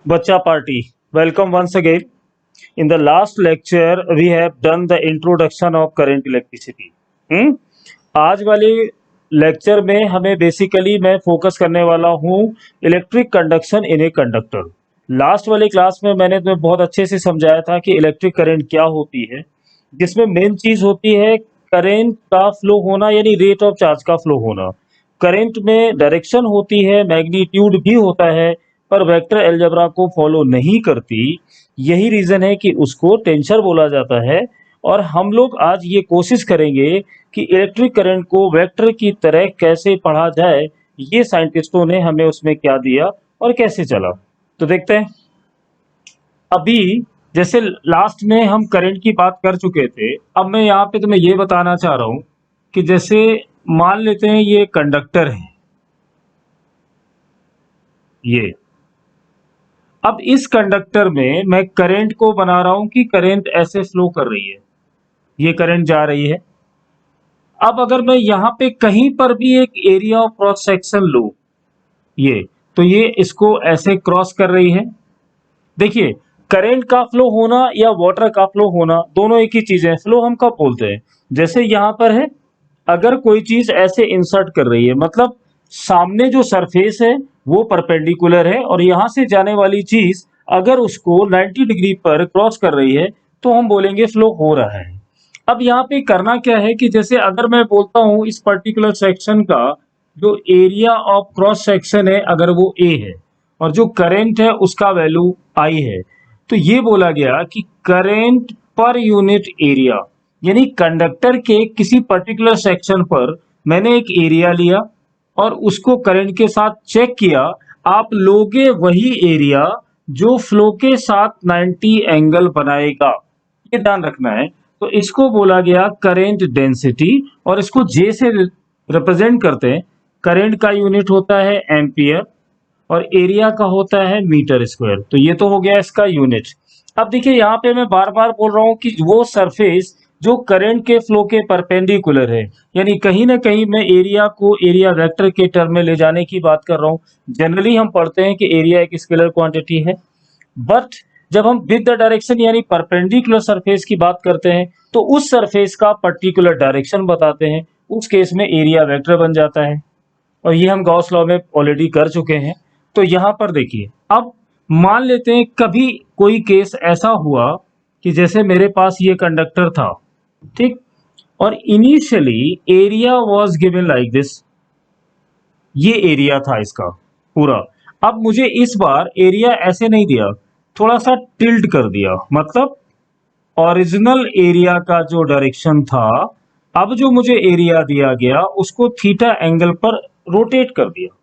Bacha party. Welcome once again. In the last lecture, we have done the introduction of current electricity. आज वाले lecture में हमें basically मैं focus करने वाला हूँ electric conduction in a conductor. Last वाले क्लास में मैंने तुम्हें बहुत अच्छे से समझाया था कि इलेक्ट्रिक करंट क्या होती है, जिसमें मेन चीज होती है करंट का फ्लो होना, यानी रेट ऑफ चार्ज का फ्लो होना। करंट में डायरेक्शन होती है, मैग्नीट्यूड भी होता है, पर वेक्टर अलजेब्रा को फॉलो नहीं करती। यही रीजन है कि उसको टेंसर बोला जाता है। और हम लोग आज ये कोशिश करेंगे कि इलेक्ट्रिक करंट को वेक्टर की तरह कैसे पढ़ा जाए, ये साइंटिस्टों ने हमें उसमें क्या दिया और कैसे चला। तो देखते हैं। अभी जैसे लास्ट में हम करंट की बात कर चुके थे, अब मैं यहाँ पे तुम्हें ये बताना चाह रहा हूं कि जैसे मान लेते हैं ये कंडक्टर है, ये अब इस कंडक्टर में मैं करंट को बना रहा हूं कि करंट ऐसे फ्लो कर रही है, ये करंट जा रही है। अब अगर मैं यहाँ पे कहीं पर भी एक एरिया ऑफ क्रॉस सेक्शन लूं, ये तो ये इसको ऐसे क्रॉस कर रही है। देखिए, करंट का फ्लो होना या वाटर का फ्लो होना दोनों एक ही चीज है। फ्लो हम कब बोलते हैं? जैसे यहाँ पर है, अगर कोई चीज ऐसे इंसर्ट कर रही है, मतलब सामने जो सरफेस है वो परपेंडिकुलर है, और यहां से जाने वाली चीज अगर उसको 90 डिग्री पर क्रॉस कर रही है तो हम बोलेंगे फ्लो हो रहा है। अब यहाँ पे करना क्या है कि जैसे अगर मैं बोलता हूं इस पर्टिकुलर सेक्शन का जो एरिया ऑफ क्रॉस सेक्शन है अगर वो ए है, और जो करंट है उसका वैल्यू आई है, तो ये बोला गया कि करंट पर यूनिट एरिया, यानी कंडक्टर के किसी पर्टिकुलर सेक्शन पर मैंने एक एरिया लिया और उसको करंट के साथ चेक किया, आप लोगे वही एरिया जो फ्लो के साथ 90 एंगल बनाएगा। ये ध्यान रखना है। तो इसको बोला गया करंट डेंसिटी, और इसको जे से रिप्रेजेंट करते हैं। करंट का यूनिट होता है एम्पियर और एरिया का होता है मीटर स्क्वायर। तो ये तो हो गया इसका यूनिट। अब देखिए, यहाँ पे मैं बार बार बोल रहा हूँ कि वो सरफेस जो करंट के फ्लो के परपेंडिकुलर है, यानी कहीं ना कहीं मैं एरिया को एरिया वेक्टर के टर्म में ले जाने की बात कर रहा हूँ। जनरली हम पढ़ते हैं कि एरिया एक स्केलर क्वांटिटी है, बट जब हम विद द डायरेक्शन यानी परपेंडिकुलर सरफेस की बात करते हैं तो उस सरफेस का पर्टिकुलर डायरेक्शन बताते हैं, उस केस में एरिया वेक्टर बन जाता है। और ये हम गॉस लॉ में ऑलरेडी कर चुके हैं। तो यहां पर देखिए, अब मान लेते हैं कभी कोई केस ऐसा हुआ कि जैसे मेरे पास ये कंडक्टर था, ठीक, और initially area was given like this, ये एरिया था इसका पूरा। अब मुझे इस बार एरिया ऐसे नहीं दिया, थोड़ा सा टिल्ट कर दिया, मतलब ओरिजिनल एरिया का जो डायरेक्शन था, अब जो मुझे एरिया दिया गया उसको थीटा एंगल पर रोटेट कर दिया।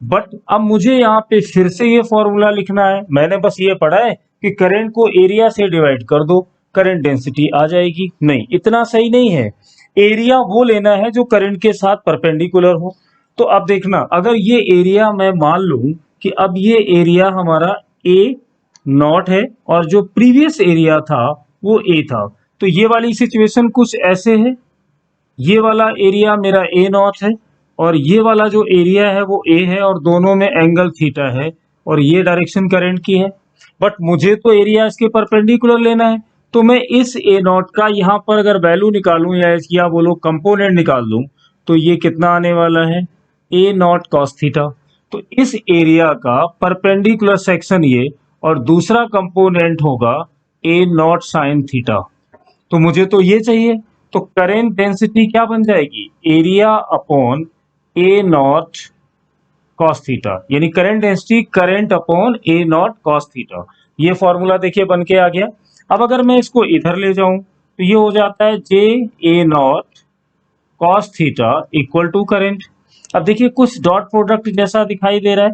बट अब मुझे यहाँ पे फिर से ये फॉर्मूला लिखना है। मैंने बस ये पढ़ा है कि करंट को एरिया से डिवाइड कर दो, करंट डेंसिटी आ जाएगी। नहीं, इतना सही नहीं है। एरिया वो लेना है जो करंट के साथ परपेंडिकुलर हो। तो अब देखना, अगर ये एरिया मैं मान लूं कि अब ये एरिया हमारा ए नॉट है और जो प्रीवियस एरिया था वो ए था, तो ये वाली सिचुएशन कुछ ऐसे है। ये वाला एरिया मेरा ए नॉट है और ये वाला जो एरिया है वो ए है, और दोनों में एंगल थीटा है, और ये डायरेक्शन करंट की है। बट मुझे तो एरिया इसके परपेंडिकुलर लेना है, तो मैं इस ए नॉट का यहाँ पर अगर वैल्यू निकालूं या बोलो कंपोनेंट निकाल लूं, तो ये कितना आने वाला है, ए नॉट कॉस थीटा। तो इस एरिया का परपेंडिकुलर सेक्शन ये, और दूसरा कंपोनेंट होगा ए नॉट साइन थीटा। तो मुझे तो ये चाहिए। तो करंट डेंसिटी क्या बन जाएगी, area upon A naught cos theta, यानी current density current upon A naught cos theta. ये फॉर्मूला देखिए बन के आ गया। अब अगर मैं इसको इधर ले जाऊं तो ये हो जाता है J A naught cos theta equal to current. अब देखिए कुछ डॉट प्रोडक्ट जैसा दिखाई दे रहा है।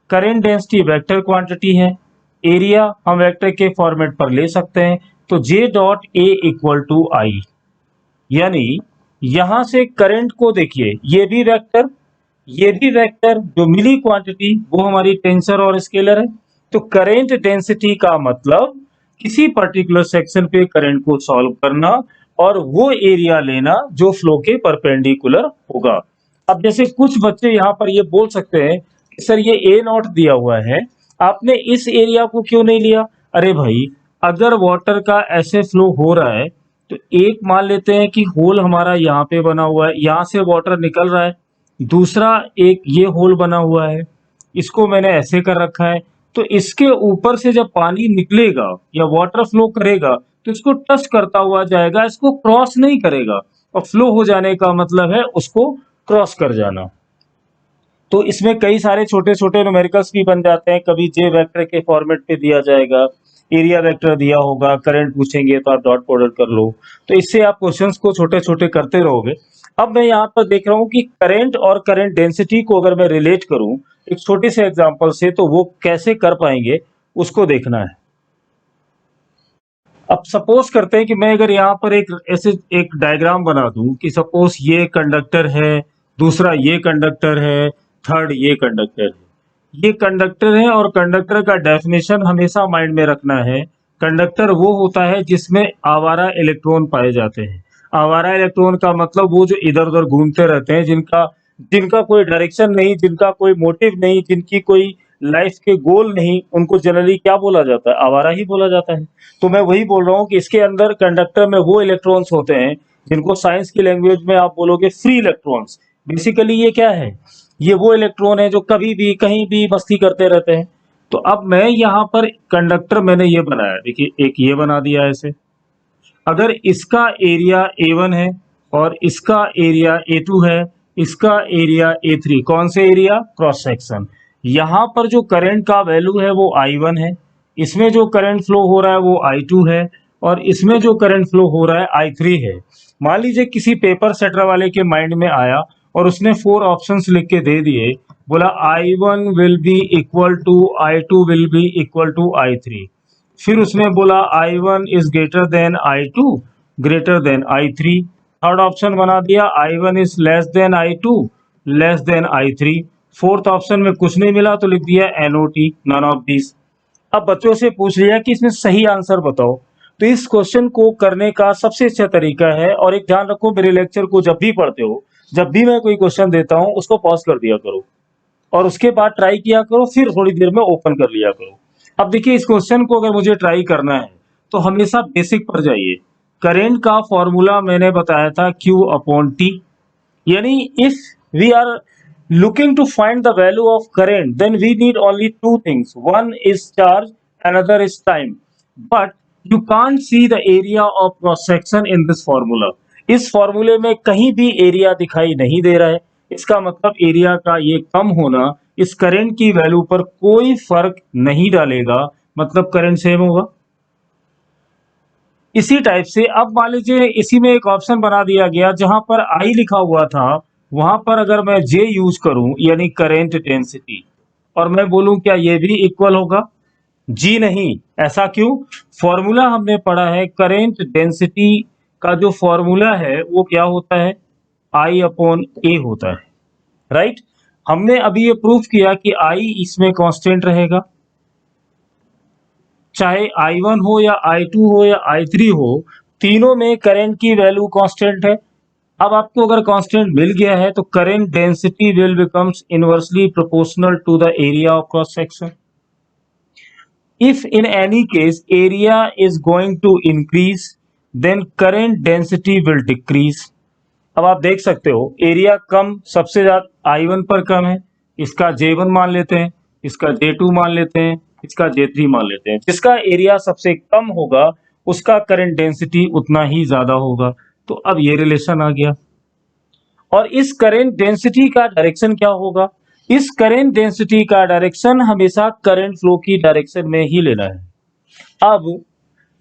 करंट डेंसिटी वेक्टर क्वांटिटी है, एरिया हम वेक्टर के फॉर्मेट पर ले सकते हैं, तो J dot A equal to I, यानी यहां से करंट को देखिए, ये भी वेक्टर, ये भी वेक्टर, जो मिली क्वांटिटी वो हमारी टेंसर और स्केलर है। तो करंट डेंसिटी का मतलब किसी पर्टिकुलर सेक्शन पे करंट को सॉल्व करना और वो एरिया लेना जो फ्लो के परपेंडिकुलर होगा। अब जैसे कुछ बच्चे यहाँ पर ये बोल सकते हैं कि सर ये ए नॉट दिया हुआ है आपने इस एरिया को क्यों नहीं लिया? अरे भाई, अगर वाटर का ऐसे फ्लो हो रहा है तो एक मान लेते हैं कि होल हमारा यहाँ पे बना हुआ है, यहाँ से वाटर निकल रहा है। दूसरा एक ये होल बना हुआ है, इसको मैंने ऐसे कर रखा है। तो इसके ऊपर से जब पानी निकलेगा या वाटर फ्लो करेगा तो इसको टच करता हुआ जाएगा, इसको क्रॉस नहीं करेगा। और फ्लो हो जाने का मतलब है उसको क्रॉस कर जाना। तो इसमें कई सारे छोटे छोटे न्यूमेरिकल्स भी बन जाते हैं। कभी जे वेक्टर के फॉर्मेट पे दिया जाएगा, एरिया वेक्टर दिया होगा, करंट पूछेंगे तो आप डॉट प्रोडक्ट कर लो। तो इससे आप क्वेश्चंस को छोटे छोटे करते रहोगे। अब मैं यहाँ पर देख रहा हूँ कि करंट और करंट डेंसिटी को अगर मैं रिलेट करूँ एक छोटे से एग्जाम्पल से, तो वो कैसे कर पाएंगे उसको देखना है। अब सपोज करते हैं कि मैं अगर यहाँ पर एक ऐसे एक डायग्राम बना दूं कि सपोज ये कंडक्टर है, दूसरा ये कंडक्टर है, थर्ड ये कंडक्टर है। ये कंडक्टर है और कंडक्टर का डेफिनेशन हमेशा माइंड में रखना है। कंडक्टर वो होता है जिसमें आवारा इलेक्ट्रॉन पाए जाते हैं। आवारा इलेक्ट्रॉन का मतलब वो जो इधर उधर घूमते रहते हैं, जिनका जिनका कोई डायरेक्शन नहीं, जिनका कोई मोटिव नहीं, जिनकी कोई लाइफ के गोल नहीं, उनको जनरली क्या बोला जाता है? आवारा ही बोला जाता है। तो मैं वही बोल रहा हूँ कि इसके अंदर कंडक्टर में वो इलेक्ट्रॉन्स होते हैं जिनको साइंस की लैंग्वेज में आप बोलोगे फ्री इलेक्ट्रॉन्स। बेसिकली ये क्या है? ये वो इलेक्ट्रॉन है जो कभी भी कहीं भी मस्ती करते रहते हैं। तो अब मैं यहाँ पर कंडक्टर मैंने ये बनाया, देखिए एक ये बना दिया ऐसे। अगर इसका एरिया A1 है और इसका एरिया A2 है, इसका एरिया A3, कौन से एरिया? Cross section. यहाँ पर जो करंट का वैल्यू है वो I1 है, इसमें जो करंट फ्लो हो रहा है वो I2 है, और इसमें जो करंट फ्लो हो रहा है I3 है। मान लीजिए किसी पेपर सेटर वाले के माइंड में आया और उसने 4 ऑप्शंस लिख के दे दिए, बोला I1 will be equal to I2 will be equal to I3। फिर उसने बोला I1 is greater than I2 greater than I3। Third option बना दिया I1 is less than I2 less than I3। Fourth option में कुछ नहीं मिला तो लिख दिया NOT, नन ऑफ दिस। अब बच्चों से पूछ लिया कि इसमें सही आंसर बताओ। तो इस क्वेश्चन को करने का सबसे अच्छा तरीका है, और एक ध्यान रखो, मेरे लेक्चर को जब भी पढ़ते हो, जब भी मैं कोई क्वेश्चन देता हूं उसको पॉज कर दिया करो और उसके बाद ट्राई किया करो, फिर थोड़ी देर में ओपन कर लिया करो। अब देखिए, इस क्वेश्चन को अगर मुझे ट्राई करना है तो हमेशा बेसिक पर जाइए। करेंट का फॉर्मूला मैंने बताया था Q अपॉन T। यानी if we are looking to find the value of current, then we need only two things. One is charge, another is time. But you can't see the area of cross section in this formula. इस फॉर्मूले में कहीं भी area दिखाई नहीं दे रहा है। इसका मतलब एरिया का ये कम होना इस करंट की वैल्यू पर कोई फर्क नहीं डालेगा, मतलब करंट सेम होगा। इसी टाइप से अब मान लीजिए इसी में एक ऑप्शन बना दिया गया जहां पर आई लिखा हुआ था, वहां पर अगर मैं जे यूज करूं यानी करेंट डेंसिटी, और मैं बोलूं क्या ये भी इक्वल होगा? जी नहीं। ऐसा क्यों? फॉर्मूला हमने पढ़ा है, करेंट डेंसिटी का जो फॉर्मूला है वो क्या होता है? आई अपॉन ए होता है, राइट। हमने अभी ये प्रूफ किया कि आई इसमें कांस्टेंट रहेगा, चाहे I1 हो या I2 हो या I3 हो, तीनों में करंट की वैल्यू कांस्टेंट है। अब आपको अगर कांस्टेंट मिल गया है तो current density will becomes inversely proportional to the area of cross section. If in any case area is going to increase, then current density will decrease. अब आप देख सकते हो एरिया कम सबसे ज्यादा I1 पर कम है, इसका J1 मान लेते हैं, इसका J2 मान लेते हैं, इसका J3 मान लेते हैं। जिसका एरिया सबसे कम होगा उसका करंट डेंसिटी उतना ही ज्यादा होगा। तो अब ये रिलेशन आ गया। और इस करंट डेंसिटी का डायरेक्शन क्या होगा? इस करंट डेंसिटी का डायरेक्शन हमेशा करंट फ्लो की डायरेक्शन में ही लेना है। अब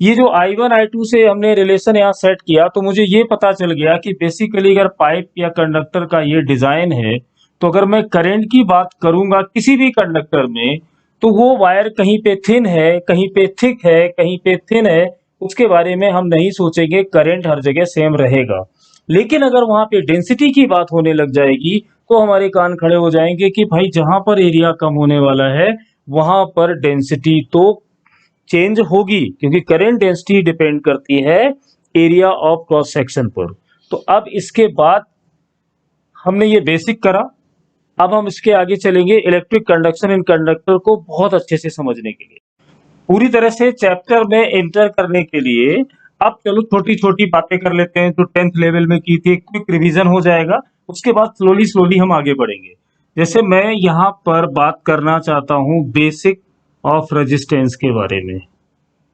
ये जो I1 I2 से हमने रिलेशन यहाँ सेट किया तो मुझे ये पता चल गया कि बेसिकली अगर पाइप या कंडक्टर का ये डिजाइन है, तो अगर मैं करंट की बात करूंगा किसी भी कंडक्टर में, तो वो वायर कहीं पे थिन है, कहीं पे थिक है, कहीं पे थिन है, उसके बारे में हम नहीं सोचेंगे, करंट हर जगह सेम रहेगा। लेकिन अगर वहां पे डेंसिटी की बात होने लग जाएगी तो हमारे कान खड़े हो जाएंगे कि भाई जहां पर एरिया कम होने वाला है वहां पर डेंसिटी तो चेंज होगी, क्योंकि करंट डेंसिटी डिपेंड करती है एरिया ऑफ क्रॉस सेक्शन पर। तो अब इसके बाद हमने ये बेसिक करा, अब हम इसके आगे चलेंगे इलेक्ट्रिक कंडक्शन इन कंडक्टर को बहुत अच्छे से समझने के लिए। पूरी तरह से चैप्टर में एंटर करने के लिए अब चलो छोटी छोटी बातें कर लेते हैं जो 10th लेवल में की थी, क्विक रिवीजन हो जाएगा, उसके बाद स्लोली स्लोली हम आगे बढ़ेंगे। जैसे मैं यहाँ पर बात करना चाहता हूँ बेसिक ऑफ रेजिस्टेंस के बारे में।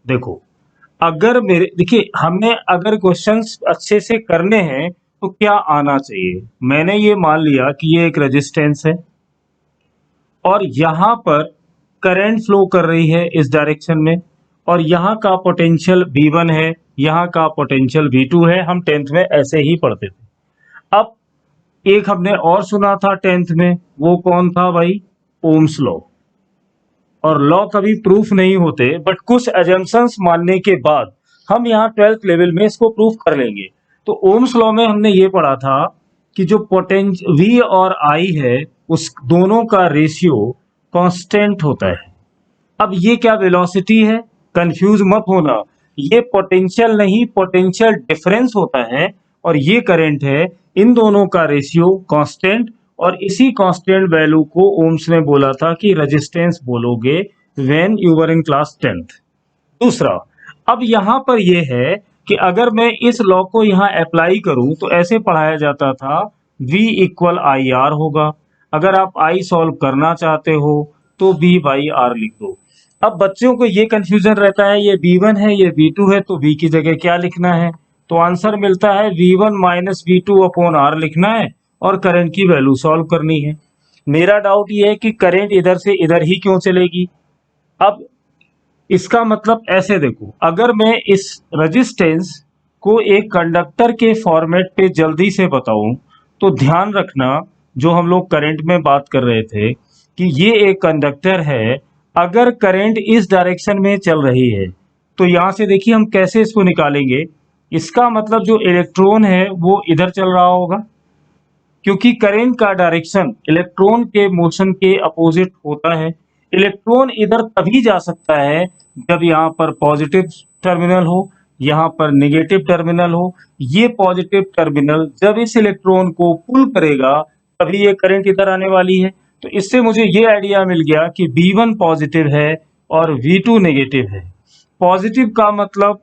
देखो, अगर देखिए हमने अगर क्वेश्चंस अच्छे से करने हैं तो क्या आना चाहिए। मैंने ये मान लिया कि ये एक रेजिस्टेंस है और यहाँ पर करंट फ्लो कर रही है इस डायरेक्शन में, और यहाँ का पोटेंशियल V1 है, यहाँ का पोटेंशियल V2 है। हम 10th में ऐसे ही पढ़ते थे। अब एक हमने और सुना था 10th में, वो कौन था भाई? Ohm's law. और लॉ कभी प्रूफ नहीं होते, बट कुछ एजम्पशंस मानने के बाद हम यहाँ 12th लेवल में इसको प्रूफ कर लेंगे। तो ओम्स लॉ में हमने ये पढ़ा था कि जो पोटेंशियल V और I है उस दोनों का रेशियो कांस्टेंट होता है। अब ये क्या वेलोसिटी है? कंफ्यूज मत होना, ये पोटेंशियल नहीं, पोटेंशियल डिफरेंस होता है और ये करंट है। इन दोनों का रेशियो कांस्टेंट, और इसी कांस्टेंट वैल्यू को ओम्स ने बोला था कि रेजिस्टेंस बोलोगे when you were in class 10th। दूसरा, अब यहां पर ये है कि अगर मैं इस लॉ को यहां अप्लाई करूं तो ऐसे पढ़ाया जाता था V इक्वल आई आर होगा। अगर आप I सॉल्व करना चाहते हो तो V बाई आर लिख दो। अब बच्चों को ये कंफ्यूजन रहता है, ये V1 है, ये V2 है, तो V की जगह क्या लिखना है? तो आंसर मिलता है V1 minus V2 upon R लिखना है और करंट की वैल्यू सॉल्व करनी है। मेरा डाउट ये है कि करंट इधर से इधर ही क्यों चलेगी। अब इसका मतलब ऐसे देखो, अगर मैं इस रेजिस्टेंस को एक कंडक्टर के फॉर्मेट पे जल्दी से बताऊं तो ध्यान रखना, जो हम लोग करंट में बात कर रहे थे कि ये एक कंडक्टर है। अगर करंट इस डायरेक्शन में चल रही है तो यहां से देखिए हम कैसे इसको निकालेंगे। इसका मतलब जो इलेक्ट्रॉन है वो इधर चल रहा होगा, क्योंकि करंट का डायरेक्शन इलेक्ट्रॉन के मोशन के अपोजिट होता है। इलेक्ट्रॉन इधर तभी जा सकता है जब यहाँ पर पॉजिटिव टर्मिनल हो, यहाँ पर नेगेटिव टर्मिनल हो। ये पॉजिटिव टर्मिनल जब इस इलेक्ट्रॉन को पुल करेगा तभी ये करंट इधर आने वाली है। तो इससे मुझे ये आइडिया मिल गया कि V1 पॉजिटिव है और V2 नेगेटिव है। पॉजिटिव का मतलब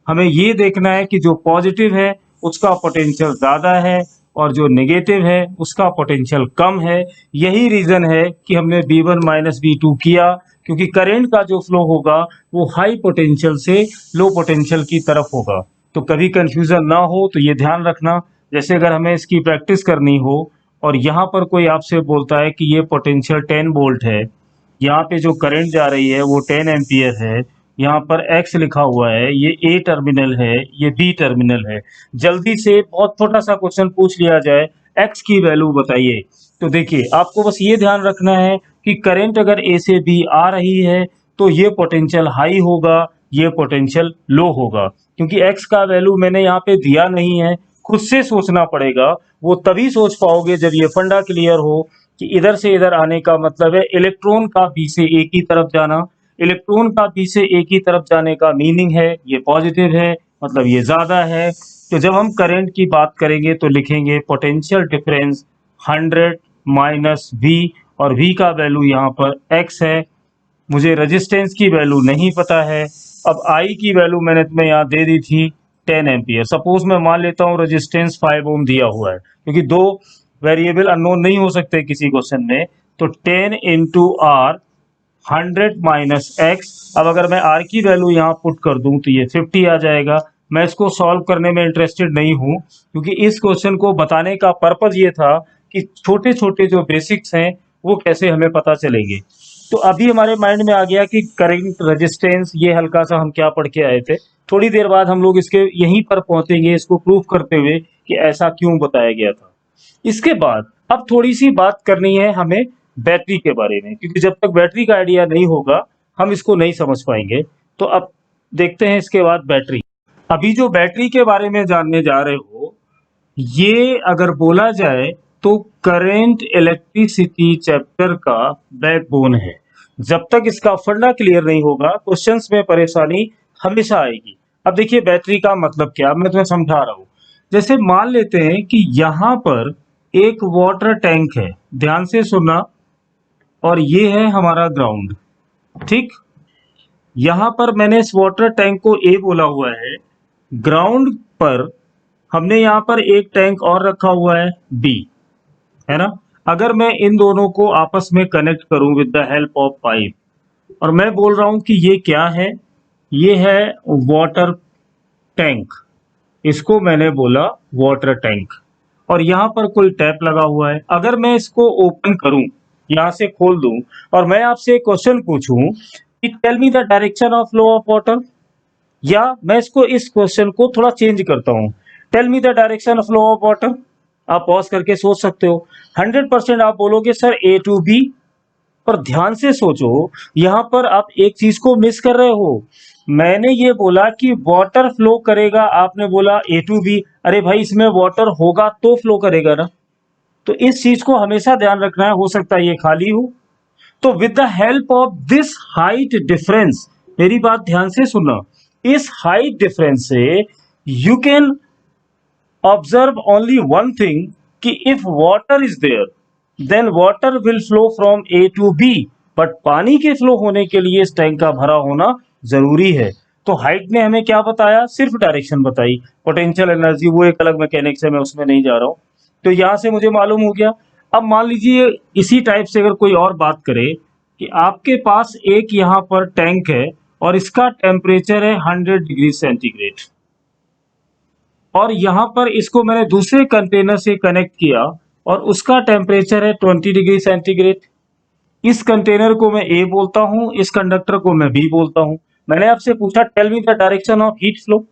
हमें ये देखना है कि जो पॉजिटिव है उसका पोटेंशियल ज्यादा है और जो नेगेटिव है उसका पोटेंशियल कम है। यही रीजन है कि हमने V1 माइनस V2 किया, क्योंकि करंट का जो फ्लो होगा वो हाई पोटेंशियल से लो पोटेंशियल की तरफ होगा। तो कभी कंफ्यूजन ना हो तो ये ध्यान रखना। जैसे अगर हमें इसकी प्रैक्टिस करनी हो और यहाँ पर कोई आपसे बोलता है कि ये पोटेंशियल 10 वोल्ट है, यहाँ पे जो करंट जा रही है वो 10 एम्पियर है, यहाँ पर X लिखा हुआ है, ये A टर्मिनल है, ये B टर्मिनल है। जल्दी से बहुत छोटा सा क्वेश्चन पूछ लिया जाए, X की वैल्यू बताइए। तो देखिए आपको बस ये ध्यान रखना है कि करंट अगर A से B आ रही है तो ये पोटेंशियल हाई होगा, ये पोटेंशियल लो होगा। क्योंकि X का वैल्यू मैंने यहाँ पे दिया नहीं है, खुद से सोचना पड़ेगा। वो तभी सोच पाओगे जब ये फंडा क्लियर हो कि इधर से इधर आने का मतलब है इलेक्ट्रॉन का बी से ए की तरफ जाना। इलेक्ट्रॉन का बी से ए की तरफ जाने का मीनिंग है ये पॉजिटिव है, मतलब ये ज्यादा है। तो जब हम करंट की बात करेंगे तो लिखेंगे पोटेंशियल डिफरेंस 100 माइनस V, और V का वैल्यू यहाँ पर X है। मुझे रेजिस्टेंस की वैल्यू नहीं पता है। अब I की वैल्यू मैंने तुम्हें यहाँ दे दी थी 10 एम्पियर। सपोज मैं मान लेता हूँ रेजिस्टेंस 5 ओम दिया हुआ है, क्योंकि दो वेरिएबल अननोन नहीं हो सकते किसी क्वेश्चन में। तो 10 इंटू R 100 माइनस X। अब अगर मैं R की वैल्यू यहाँ पुट कर दूं तो ये 50 आ जाएगा। मैं इसको सॉल्व करने में इंटरेस्टेड नहीं हूँ, क्योंकि इस क्वेश्चन को बताने का पर्पज ये था कि छोटे छोटे जो बेसिक्स हैं वो कैसे हमें पता चलेंगे। तो अभी हमारे माइंड में आ गया कि करंट, रेजिस्टेंस, ये हल्का सा हम क्या पढ़ के आए थे। थोड़ी देर बाद हम लोग इसके यहीं पर पहुंचेंगे, इसको प्रूफ करते हुए कि ऐसा क्यों बताया गया था। इसके बाद अब थोड़ी सी बात करनी है हमें बैटरी के बारे में, क्योंकि जब तक बैटरी का आइडिया नहीं होगा हम इसको नहीं समझ पाएंगे। तो अब देखते हैं इसके बाद बैटरी। अभी जो बैटरी के बारे में जानने जा रहे हो, ये अगर बोला जाए तो करंट इलेक्ट्रिसिटी चैप्टर का बैकबोन है। जब तक इसका फंडा क्लियर नहीं होगा क्वेश्चंस में परेशानी हमेशा आएगी। अब देखिए बैटरी का मतलब क्या, मैं तुम्हें समझा रहा हूं। जैसे मान लेते हैं कि यहाँ पर एक वाटर टैंक है, ध्यान से सुनना, और ये है हमारा ग्राउंड। ठीक, यहां पर मैंने इस वाटर टैंक को ए बोला हुआ है। ग्राउंड पर हमने यहां पर एक टैंक और रखा हुआ है बी, है ना। अगर मैं इन दोनों को आपस में कनेक्ट करूं with the help of pipe, और मैं बोल रहा हूं कि ये क्या है, ये है वाटर टैंक, इसको मैंने बोला वाटर टैंक, और यहाँ पर कोई टैप लगा हुआ है। अगर मैं इसको ओपन करूं, यहां से खोल दूं, और मैं आपसे एक क्वेश्चन पूछूं कि tell me the direction of flow of water, या मैं इसको इस क्वेश्चन को थोड़ा चेंज करता हूं, tell me the direction of flow of water, आप पॉज करके सोच सकते हो। 100% आप बोलोगे सर ए टू बी, पर ध्यान से सोचो, यहां पर आप एक चीज को मिस कर रहे हो। मैंने ये बोला कि वाटर फ्लो करेगा, आपने बोला ए टू बी। अरे भाई, इसमें वाटर होगा तो फ्लो करेगा ना, तो इस चीज को हमेशा ध्यान रखना है। हो सकता है ये खाली हो, तो with the help of this height difference, मेरी बात ध्यान से सुनना, इस हाइट डिफरेंस से you can observe only one thing, कि if water is there then water will flow from A to B, but पानी के फ्लो होने के लिए इस टैंक का भरा होना जरूरी है। तो हाइट ने हमें क्या बताया, सिर्फ डायरेक्शन बताई। पोटेंशियल एनर्जी वो एक अलग मैकेनिक्स है, मैं उसमें नहीं जा रहा हूं। तो यहां से मुझे मालूम हो गया। अब मान लीजिए इसी टाइप से अगर कोई और बात करे कि आपके पास एक यहां पर टैंक है और इसका टेम्परेचर है 100 डिग्री सेंटीग्रेड, और यहां पर इसको मैंने दूसरे कंटेनर से कनेक्ट किया और उसका टेम्परेचर है 20 डिग्री सेंटीग्रेड। इस कंटेनर को मैं ए बोलता हूं, इस कंडक्टर को मैं बी बोलता हूं। मैंने आपसे पूछा tell me the direction of heat flow,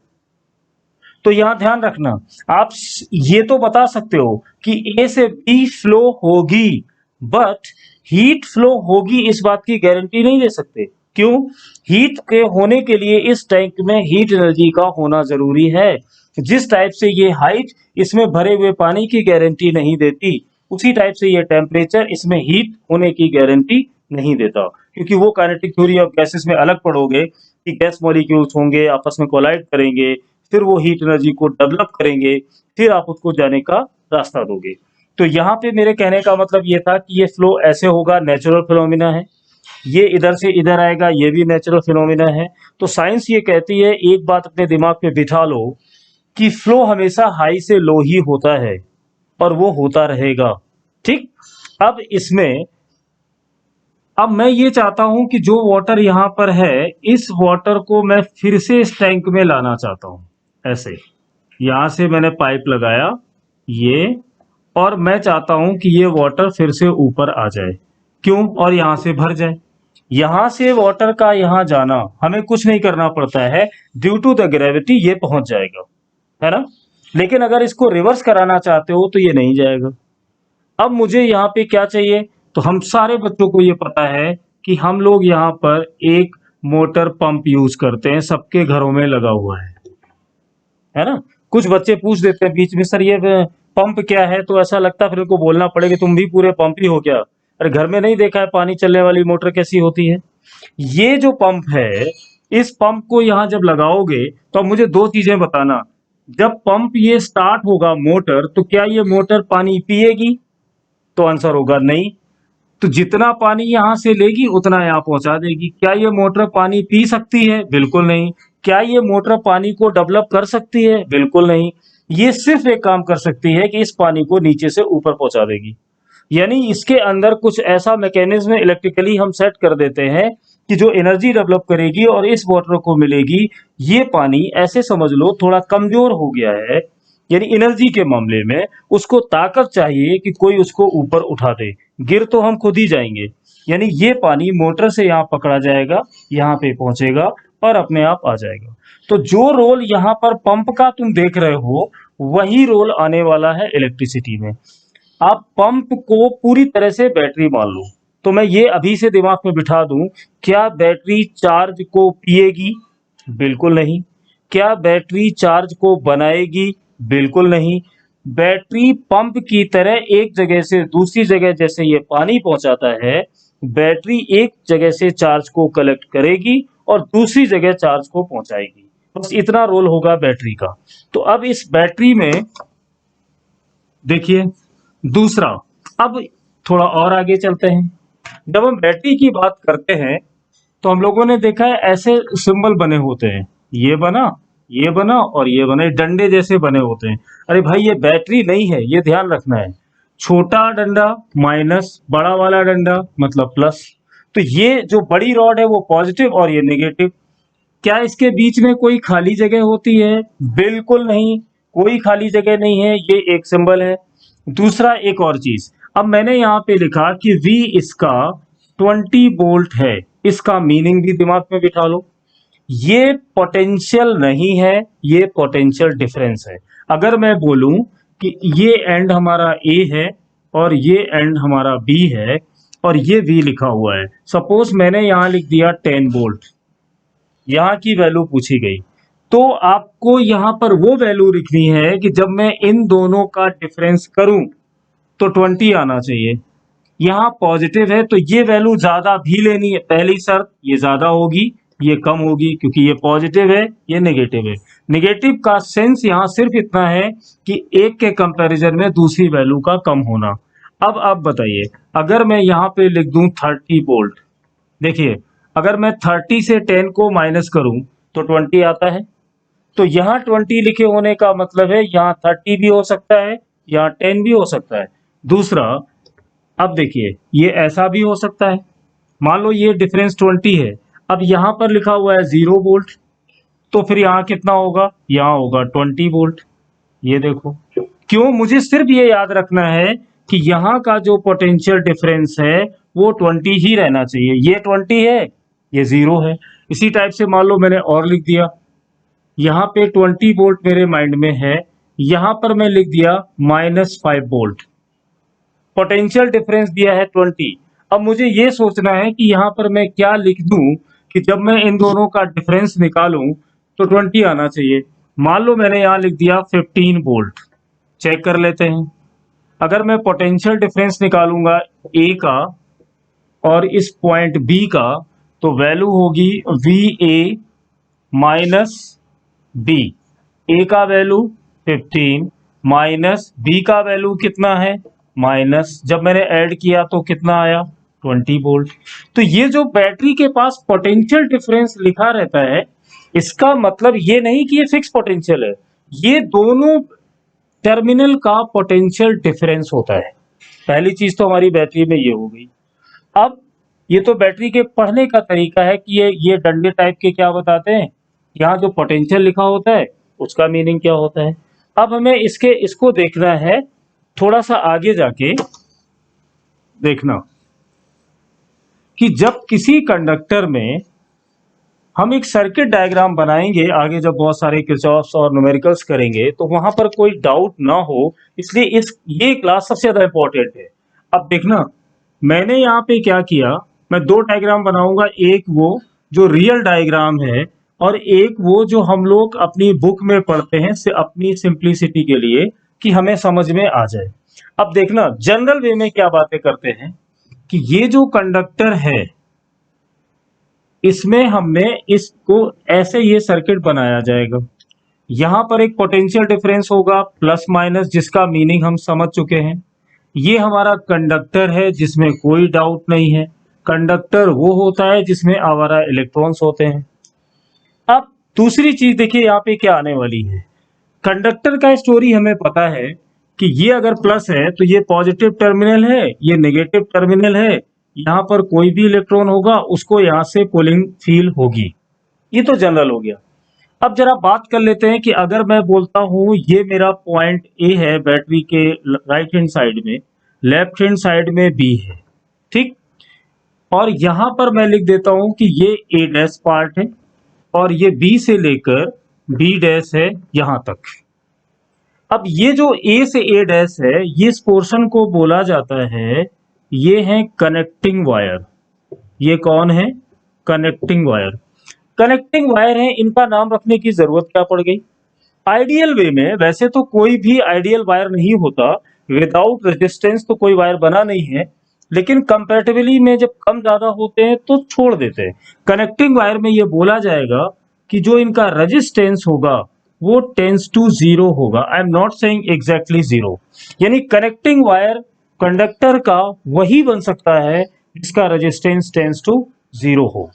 तो यहां ध्यान रखना, आप ये तो बता सकते हो कि ए से बी फ्लो होगी, बट हीट फ्लो होगी इस बात की गारंटी नहीं दे सकते। क्यों? हीट के होने के लिए इस टैंक में हीट एनर्जी का होना जरूरी है। जिस टाइप से ये हाइट इसमें भरे हुए पानी की गारंटी नहीं देती, उसी टाइप से ये टेम्परेचर इसमें हीट होने की गारंटी नहीं देता, क्योंकि वो काइनेटिक थ्योरी ऑफ गैसेस में अलग पढ़ोगे कि गैस मॉलिक्यूल्स होंगे, आपस में कोलाइड करेंगे, फिर वो हीट एनर्जी को डेवलप करेंगे, फिर आप उसको जाने का रास्ता दोगे। तो यहाँ पे मेरे कहने का मतलब ये था कि ये फ्लो ऐसे होगा, नेचुरल फिनोमिना है, ये इधर से इधर आएगा, ये भी नेचुरल फिनोमिना है। तो साइंस ये कहती है, एक बात अपने दिमाग पे बिठा लो, कि फ्लो हमेशा हाई से लो ही होता है और वो होता रहेगा। ठीक, अब इसमें अब मैं ये चाहता हूं कि जो वाटर यहां पर है, इस वाटर को मैं फिर से इस टैंक में लाना चाहता हूं। ऐसे यहां से मैंने पाइप लगाया ये, और मैं चाहता हूं कि ये वाटर फिर से ऊपर आ जाए। क्यों? और यहां से भर जाए। यहां से वाटर का यहां जाना हमें कुछ नहीं करना पड़ता है, ड्यू टू द ग्रेविटी ये पहुंच जाएगा, है ना। लेकिन अगर इसको रिवर्स कराना चाहते हो तो ये नहीं जाएगा। अब मुझे यहाँ पे क्या चाहिए, तो हम सारे बच्चों को ये पता है कि हम लोग यहाँ पर एक मोटर पंप यूज करते हैं, सबके घरों में लगा हुआ है ना। कुछ बच्चे पूछ देते हैं बीच में, सर ये पंप क्या है, तो ऐसा लगता है फिर उनको बोलना पड़ेगा तुम भी पूरे पंप ही हो क्या। अरे घर में नहीं देखा है पानी चलने वाली मोटर कैसी होती है। ये जो पंप है, इस पंप को यहाँ जब लगाओगे तो अब मुझे दो चीजें बताना। जब पंप ये स्टार्ट होगा मोटर, तो क्या ये मोटर पानी पिएगी? तो आंसर होगा नहीं। तो जितना पानी यहां से लेगी उतना यहां पहुंचा देगी। क्या ये मोटर पानी पी सकती है? बिल्कुल नहीं। क्या ये मोटर पानी को डेवलप कर सकती है? बिल्कुल नहीं। ये सिर्फ एक काम कर सकती है कि इस पानी को नीचे से ऊपर पहुंचा देगी। यानी इसके अंदर कुछ ऐसा मैकेनिज्म इलेक्ट्रिकली हम सेट कर देते हैं कि जो एनर्जी डेवलप करेगी और इस वाटर को मिलेगी। ये पानी ऐसे समझ लो थोड़ा कमजोर हो गया है, यानी एनर्जी के मामले में उसको ताकत चाहिए कि कोई उसको ऊपर उठा दे, गिर तो हम खुद ही जाएंगे। यानी ये पानी मोटर से यहाँ पकड़ा जाएगा, यहाँ पे पहुंचेगा और अपने आप आ जाएगा। तो जो रोल यहाँ पर पंप का तुम देख रहे हो, वही रोल आने वाला है इलेक्ट्रिसिटी में। आप पंप को पूरी तरह से बैटरी मान लो, तो मैं ये अभी से दिमाग में बिठा दूं, क्या बैटरी चार्ज को पिएगी? बिल्कुल नहीं। क्या बैटरी चार्ज को बनाएगी? बिल्कुल नहीं। बैटरी पंप की तरह एक जगह से दूसरी जगह जैसे ये पानी पहुंचाता है, बैटरी एक जगह से चार्ज को कलेक्ट करेगी और दूसरी जगह चार्ज को पहुंचाएगी। बस इतना रोल होगा बैटरी का। तो अब इस बैटरी में देखिए, दूसरा, अब थोड़ा और आगे चलते हैं। जब हम बैटरी की बात करते हैं तो हम लोगों ने देखा है ऐसे सिंबल बने होते हैं, ये बना, ये बना और ये बने, डंडे जैसे बने होते हैं। अरे भाई ये बैटरी नहीं है, ये ध्यान रखना है। छोटा डंडा माइनस, बड़ा वाला डंडा मतलब प्लस। तो ये जो बड़ी रॉड है वो पॉजिटिव और ये नेगेटिव। क्या इसके बीच में कोई खाली जगह होती है? बिल्कुल नहीं, कोई खाली जगह नहीं है, ये एक सिंबल है। दूसरा, एक और चीज, अब मैंने यहाँ पे लिखा कि V इसका 20 वोल्ट है, इसका मीनिंग भी दिमाग में बिठा लो। ये पोटेंशियल नहीं है, ये पोटेंशियल डिफरेंस है। अगर मैं बोलूं कि ये एंड हमारा A है और ये एंड हमारा B है और ये V लिखा हुआ है, सपोज मैंने यहाँ लिख दिया 10 वोल्ट, यहाँ की वैल्यू पूछी गई, तो आपको यहाँ पर वो वैल्यू लिखनी है कि जब मैं इन दोनों का डिफरेंस करूं तो 20 आना चाहिए। यहाँ पॉजिटिव है तो ये वैल्यू ज्यादा भी लेनी है, पहली शर्त, ये ज्यादा होगी, ये कम होगी, क्योंकि ये पॉजिटिव है, ये नेगेटिव है। नेगेटिव का सेंस यहाँ सिर्फ इतना है कि एक के कंपैरिजन में दूसरी वैल्यू का कम होना। अब आप बताइए, अगर मैं यहाँ पे लिख दूं 30 वोल्ट, देखिए अगर मैं 30 से 10 को माइनस करूं तो 20 आता है। तो यहाँ 20 लिखे होने का मतलब है यहाँ 30 भी हो सकता है, यहाँ 10 भी हो सकता है। दूसरा, अब देखिए ये ऐसा भी हो सकता है, मान लो ये डिफरेंस 20 है, अब यहाँ पर लिखा हुआ है 0 वोल्ट, तो फिर यहाँ कितना होगा? यहाँ होगा 20 वोल्ट। ये देखो, क्यों? मुझे सिर्फ ये याद रखना है कि यहाँ का जो पोटेंशियल डिफरेंस है वो 20 ही रहना चाहिए। ये 20 है, ये 0 है। इसी टाइप से मान लो मैंने और लिख दिया, यहाँ पे 20 वोल्ट मेरे माइंड में है, यहाँ पर मैं लिख दिया -5 वोल्ट, पोटेंशियल डिफरेंस दिया है 20। अब मुझे ये सोचना है कि यहाँ पर मैं क्या लिख दूं कि जब मैं इन दोनों का डिफरेंस निकालूं तो 20 आना चाहिए। मान लो मैंने यहाँ लिख दिया 15 वोल्ट। चेक कर लेते हैं, अगर मैं पोटेंशियल डिफरेंस निकालूंगा ए का और इस पॉइंट बी का, तो वैल्यू होगी VA माइनस बी। ए का वैल्यू 15 माइनस बी का वैल्यू कितना है माइनस, जब मैंने ऐड किया तो कितना आया 20 वोल्ट। तो ये जो बैटरी के पास पोटेंशियल डिफरेंस लिखा रहता है, इसका मतलब ये नहीं कि ये फिक्स पोटेंशियल है, ये दोनों टर्मिनल का पोटेंशियल डिफरेंस होता है। पहली चीज तो हमारी बैटरी में ये हो गई। अब ये तो बैटरी के पढ़ने का तरीका है कि ये डंडे टाइप के क्या बताते हैं, यहाँ जो पोटेंशियल लिखा होता है उसका मीनिंग क्या होता है। अब हमें इसको देखना है, थोड़ा सा आगे जाके देखना कि जब किसी कंडक्टर में हम एक सर्किट डायग्राम बनाएंगे आगे, जब बहुत सारे किरचॉफ्स और न्यूमेरिकल्स करेंगे तो वहां पर कोई डाउट ना हो, इसलिए ये क्लास सबसे ज्यादा इंपॉर्टेंट है। अब देखना, मैंने यहाँ पे क्या किया, मैं दो डायग्राम बनाऊंगा, एक वो जो रियल डायग्राम है और एक वो जो हम लोग अपनी बुक में पढ़ते हैं से अपनी सिंप्लिसिटी के लिए कि हमें समझ में आ जाए। अब देखना जनरल वे में क्या बातें करते हैं कि ये जो कंडक्टर है इसमें हमने इसको ऐसे ये सर्किट बनाया जाएगा, यहां पर एक पोटेंशियल डिफरेंस होगा प्लस माइनस, जिसका मीनिंग हम समझ चुके हैं। ये हमारा कंडक्टर है जिसमें कोई डाउट नहीं है, कंडक्टर वो होता है जिसमें आवारा इलेक्ट्रॉन्स होते हैं। अब दूसरी चीज देखिए यहाँ पे क्या आने वाली है, कंडक्टर का स्टोरी हमें पता है कि ये अगर प्लस है तो ये पॉजिटिव टर्मिनल है, ये नेगेटिव टर्मिनल है, यहाँ पर कोई भी इलेक्ट्रॉन होगा उसको यहाँ से पुलिंग फील होगी। ये तो जनरल हो गया। अब जरा बात कर लेते हैं कि अगर मैं बोलता हूं ये मेरा पॉइंट ए है बैटरी के राइट हैंड साइड में, लेफ्ट हैंड साइड में बी है, ठीक, और यहां पर मैं लिख देता हूं कि ये ए डैश पार्ट है और ये बी से लेकर बी डैश है यहां तक। अब ये जो ए से ए डैश है, ये इस पोर्शन को बोला जाता है, ये है कनेक्टिंग वायर। ये कौन है? Connecting wire. कनेक्टिंग वायर है, इनका नाम रखने की जरूरत क्या पड़ गई? आइडियल वे में वैसे तो कोई भी आइडियल वायर नहीं होता, विदाउट रेजिस्टेंस तो कोई वायर बना नहीं है, लेकिन कंपैरेटिवली में जब कम ज्यादा होते हैं तो छोड़ देते हैं। कनेक्टिंग वायर में ये बोला जाएगा कि जो इनका रेजिस्टेंस होगा वो टेंस टू जीरो होगा। I am not saying exactly zero, यानी कनेक्टिंग वायर कंडक्टर का वही बन सकता है जिसका रेजिस्टेंस टेंस टू जीरो हो।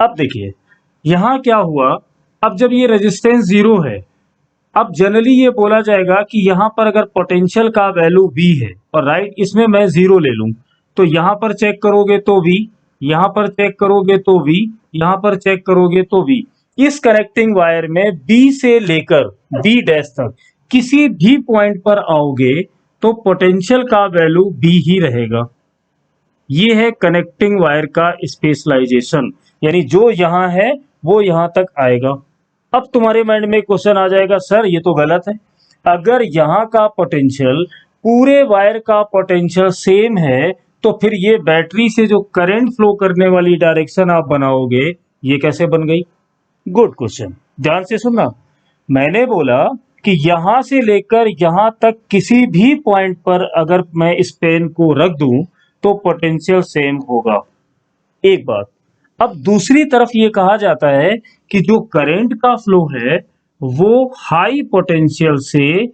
अब देखिए यहां क्या हुआ, अब जब ये रेजिस्टेंस जीरो है, अब जनरली ये बोला जाएगा कि यहां पर अगर पोटेंशियल का वैल्यू V है और राइट इसमें मैं जीरो ले लूं, तो यहां पर चेक करोगे तो V, यहां पर चेक करोगे तो V, यहां पर चेक करोगे तो V। इस कनेक्टिंग वायर में B से लेकर B डैश तक किसी भी पॉइंट पर आओगे तो पोटेंशियल का वैल्यू B ही रहेगा। ये है कनेक्टिंग वायर का स्पेशलाइजेशन, यानी जो यहां है वो यहां तक आएगा। अब तुम्हारे माइंड में क्वेश्चन आ जाएगा, सर ये तो गलत है, अगर यहां का पोटेंशियल पूरे वायर का पोटेंशियल सेम है तो फिर ये बैटरी से जो करंट फ्लो करने वाली डायरेक्शन आप बनाओगे ये कैसे बन गई? गुड क्वेश्चन, ध्यान से सुनना। मैंने बोला कि यहां से लेकर यहां तक किसी भी पॉइंट पर अगर मैं इस पेन को रख दूं तो पोटेंशियल सेम होगा, एक बात। अब दूसरी तरफ ये कहा जाता है कि जो करंट का फ्लो है वो हाई पोटेंशियल से,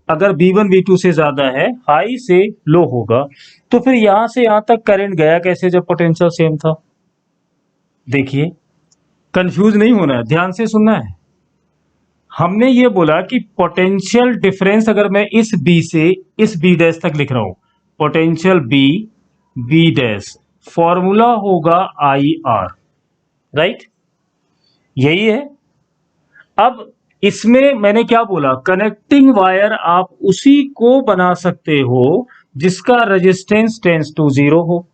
अगर V1 V2 से ज्यादा है, हाई से लो होगा। तो फिर यहां से यहां तक करंट गया कैसे जब पोटेंशियल सेम था? देखिए कंफ्यूज नहीं होना है, ध्यान से सुनना है। हमने ये बोला कि पोटेंशियल डिफरेंस अगर मैं इस B से इस B डैश तक लिख रहा हूं, पोटेंशियल B डैश, फॉर्मूला होगा IR, राइट, यही है। अब इसमें मैंने क्या बोला, कनेक्टिंग वायर आप उसी को बना सकते हो जिसका रेजिस्टेंस टेंस टू जीरो हो।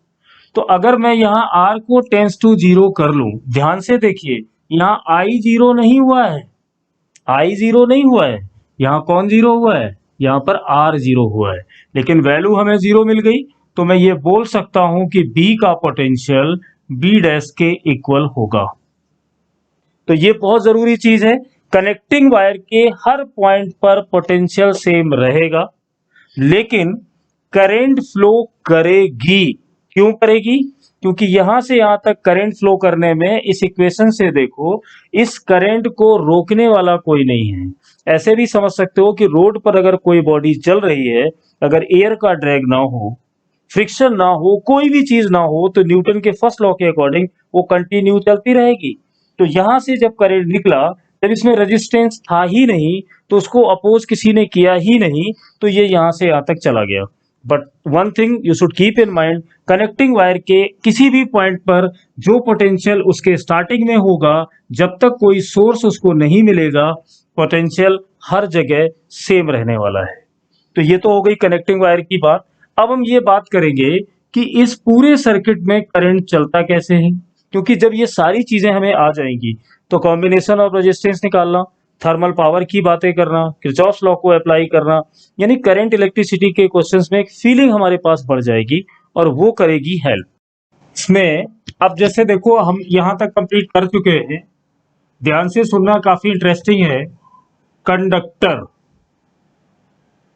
तो अगर मैं यहां R को टेंस टू जीरो कर लूं, ध्यान से देखिए यहां I जीरो नहीं हुआ है, I जीरो नहीं हुआ है, यहां कौन जीरो हुआ है? यहां पर R जीरो हुआ है, लेकिन वैल्यू हमें जीरो मिल गई। तो मैं ये बोल सकता हूं कि B का पोटेंशियल B डैश के इक्वल होगा। तो ये बहुत जरूरी चीज है, कनेक्टिंग वायर के हर पॉइंट पर पोटेंशियल सेम रहेगा, लेकिन करंट फ्लो करेगी। क्यों करेगी? क्योंकि यहां से यहां तक करंट फ्लो करने में इस इक्वेशन से देखो, इस करंट को रोकने वाला कोई नहीं है। ऐसे भी समझ सकते हो कि रोड पर अगर कोई बॉडी चल रही है, अगर एयर का ड्रैग ना हो, फ्रिक्शन ना हो, कोई भी चीज ना हो, तो न्यूटन के फर्स्ट लॉ के अकॉर्डिंग वो कंटिन्यू चलती रहेगी। तो यहां से जब करंट निकला, जब इसमें रेजिस्टेंस था ही नहीं, तो उसको अपोज किसी ने किया ही नहीं, तो ये यहां से यहां तक चला गया। But one thing you should keep in mind, connecting wire के किसी भी पॉइंट पर जो पोटेंशियल उसके स्टार्टिंग में होगा, जब तक कोई सोर्स उसको नहीं मिलेगा, पोटेंशियल हर जगह सेम रहने वाला है। तो ये तो हो गई कनेक्टिंग वायर की बात। अब हम ये बात करेंगे कि इस पूरे सर्किट में करंट चलता कैसे है, क्योंकि जब ये सारी चीजें हमें आ जाएंगी तो कॉम्बिनेशन ऑफ रेजिस्टेंस निकालना, थर्मल पावर की बातें करना, किरचॉफ्स लॉ को अप्लाई करना, यानी करंट इलेक्ट्रिसिटी के क्वेश्चंस में एक फीलिंग हमारे पास बढ़ जाएगी और वो करेगी हेल्प इसमें। अब जैसे देखो हम यहां तक कंप्लीट कर चुके हैं, ध्यान से सुनना, काफी इंटरेस्टिंग है। कंडक्टर,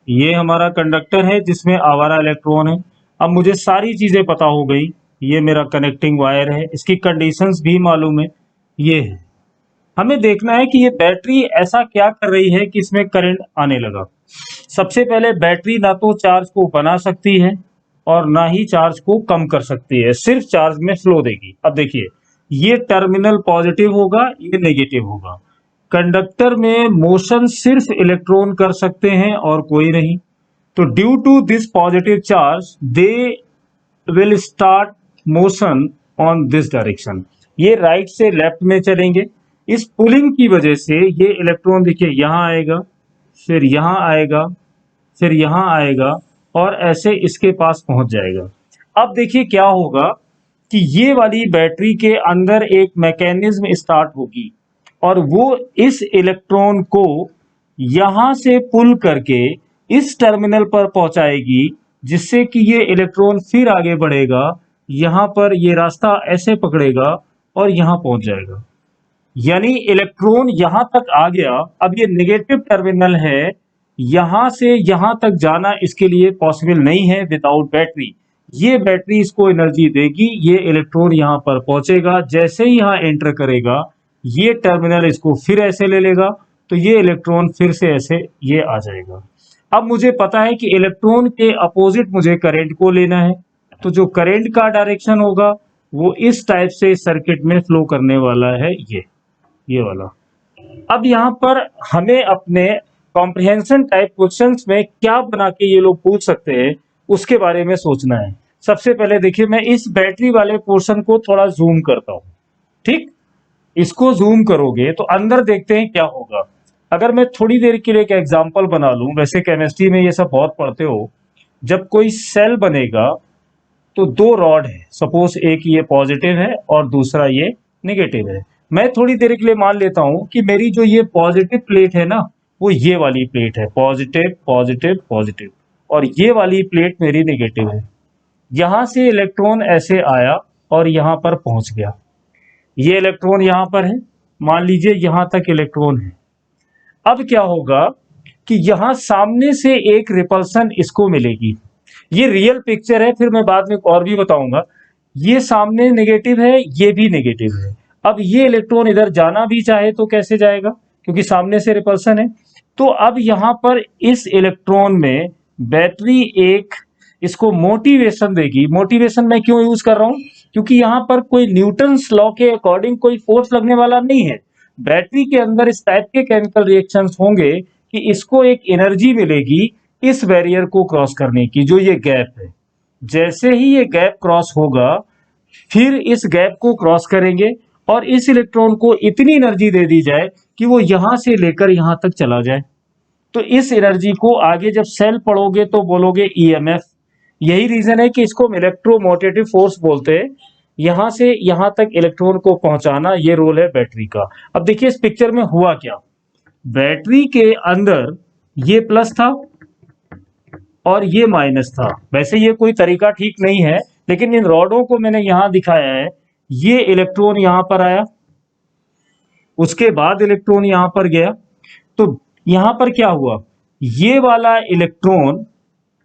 ये हमारा कंडक्टर है जिसमें आवारा इलेक्ट्रॉन है। अब मुझे सारी चीजें पता हो गई, ये मेरा कनेक्टिंग वायर है, इसकी कंडीशंस भी मालूम है, ये है। हमें देखना है कि ये बैटरी ऐसा क्या कर रही है कि इसमें करंट आने लगा। सबसे पहले बैटरी ना तो चार्ज को बना सकती है और ना ही चार्ज को कम कर सकती है, सिर्फ चार्ज में फ्लो देगी। अब देखिए ये टर्मिनल पॉजिटिव होगा, ये नेगेटिव होगा। कंडक्टर में मोशन सिर्फ इलेक्ट्रॉन कर सकते हैं और कोई नहीं। तो due to this positive charge they will start motion on this direction, ये राइट से लेफ्ट में चलेंगे। इस पुलिंग की वजह से ये इलेक्ट्रॉन देखिए यहां आएगा, फिर यहां आएगा, फिर यहां आएगा और ऐसे इसके पास पहुंच जाएगा। अब देखिए क्या होगा कि ये वाली बैटरी के अंदर एक मैकेनिज्म स्टार्ट होगी और वो इस इलेक्ट्रॉन को यहां से पुल करके इस टर्मिनल पर पहुंचाएगी, जिससे कि ये इलेक्ट्रॉन फिर आगे बढ़ेगा, यहां पर ये रास्ता ऐसे पकड़ेगा और यहां पहुंच जाएगा। यानी इलेक्ट्रॉन यहां तक आ गया। अब ये नेगेटिव टर्मिनल है, यहां से यहां तक जाना इसके लिए पॉसिबल नहीं है विदाउट बैटरी। ये बैटरी इसको एनर्जी देगी, ये इलेक्ट्रॉन यहां पर पहुंचेगा, जैसे ही यहां एंटर करेगा ये टर्मिनल इसको फिर ऐसे ले लेगा तो ये इलेक्ट्रॉन फिर से ऐसे ये आ जाएगा। अब मुझे पता है कि इलेक्ट्रॉन के अपोजिट मुझे करंट को लेना है, तो जो करंट का डायरेक्शन होगा वो इस टाइप से सर्किट में फ्लो करने वाला है, ये वाला। अब यहाँ पर हमें अपने कॉम्प्रिहेंशन टाइप क्वेश्चंस में क्या बना के ये लोग पूछ सकते हैं उसके बारे में सोचना है। सबसे पहले देखिए, मैं इस बैटरी वाले पोर्शन को थोड़ा जूम करता हूँ। ठीक, इसको जूम करोगे तो अंदर देखते हैं क्या होगा। अगर मैं थोड़ी देर के लिए एक एग्जांपल बना लूं, वैसे केमिस्ट्री में ये सब बहुत पढ़ते हो, जब कोई सेल बनेगा तो दो रॉड है, सपोज एक ये पॉजिटिव है और दूसरा ये नेगेटिव है। मैं थोड़ी देर के लिए मान लेता हूं कि मेरी जो ये पॉजिटिव प्लेट है ना, वो ये वाली प्लेट है, पॉजिटिव पॉजिटिव पॉजिटिव, और ये वाली प्लेट मेरी नेगेटिव है। यहां से इलेक्ट्रॉन ऐसे आया और यहां पर पहुंच गया। ये इलेक्ट्रॉन यहां पर है, मान लीजिए यहां तक इलेक्ट्रॉन है। अब क्या होगा कि यहां सामने से एक रिपल्सन इसको मिलेगी। ये रियल पिक्चर है, फिर मैं बाद में और भी बताऊंगा। ये सामने नेगेटिव है, ये भी नेगेटिव है। अब ये इलेक्ट्रॉन इधर जाना भी चाहे तो कैसे जाएगा, क्योंकि सामने से रिपल्सन है। तो अब यहां पर इस इलेक्ट्रॉन में बैटरी एक इसको मोटिवेशन देगी। मोटिवेशन मैं क्यों यूज कर रहा हूं, क्योंकि यहां पर कोई न्यूटन्स लॉ के अकॉर्डिंग कोई फोर्स लगने वाला नहीं है। बैटरी के अंदर इस टाइप के केमिकल रिएक्शंस होंगे कि इसको एक एनर्जी मिलेगी इस बैरियर को क्रॉस करने की, जो ये गैप है। जैसे ही ये गैप क्रॉस होगा, फिर इस गैप को क्रॉस करेंगे और इस इलेक्ट्रॉन को इतनी एनर्जी दे दी जाए कि वो यहां से लेकर यहां तक चला जाए। तो इस एनर्जी को आगे जब सेल पढ़ोगे तो बोलोगे ईएमएफ। यही रीजन है कि इसको इलेक्ट्रोमोटिव फोर्स बोलते हैं। यहां से यहां तक इलेक्ट्रॉन को पहुंचाना, ये रोल है बैटरी का। अब देखिए इस पिक्चर में हुआ क्या। बैटरी के अंदर ये प्लस था और ये माइनस था। वैसे ये कोई तरीका ठीक नहीं है, लेकिन इन रॉडों को मैंने यहां दिखाया है। ये इलेक्ट्रॉन यहां पर आया, उसके बाद इलेक्ट्रॉन यहां पर गया, तो यहां पर क्या हुआ, ये वाला इलेक्ट्रॉन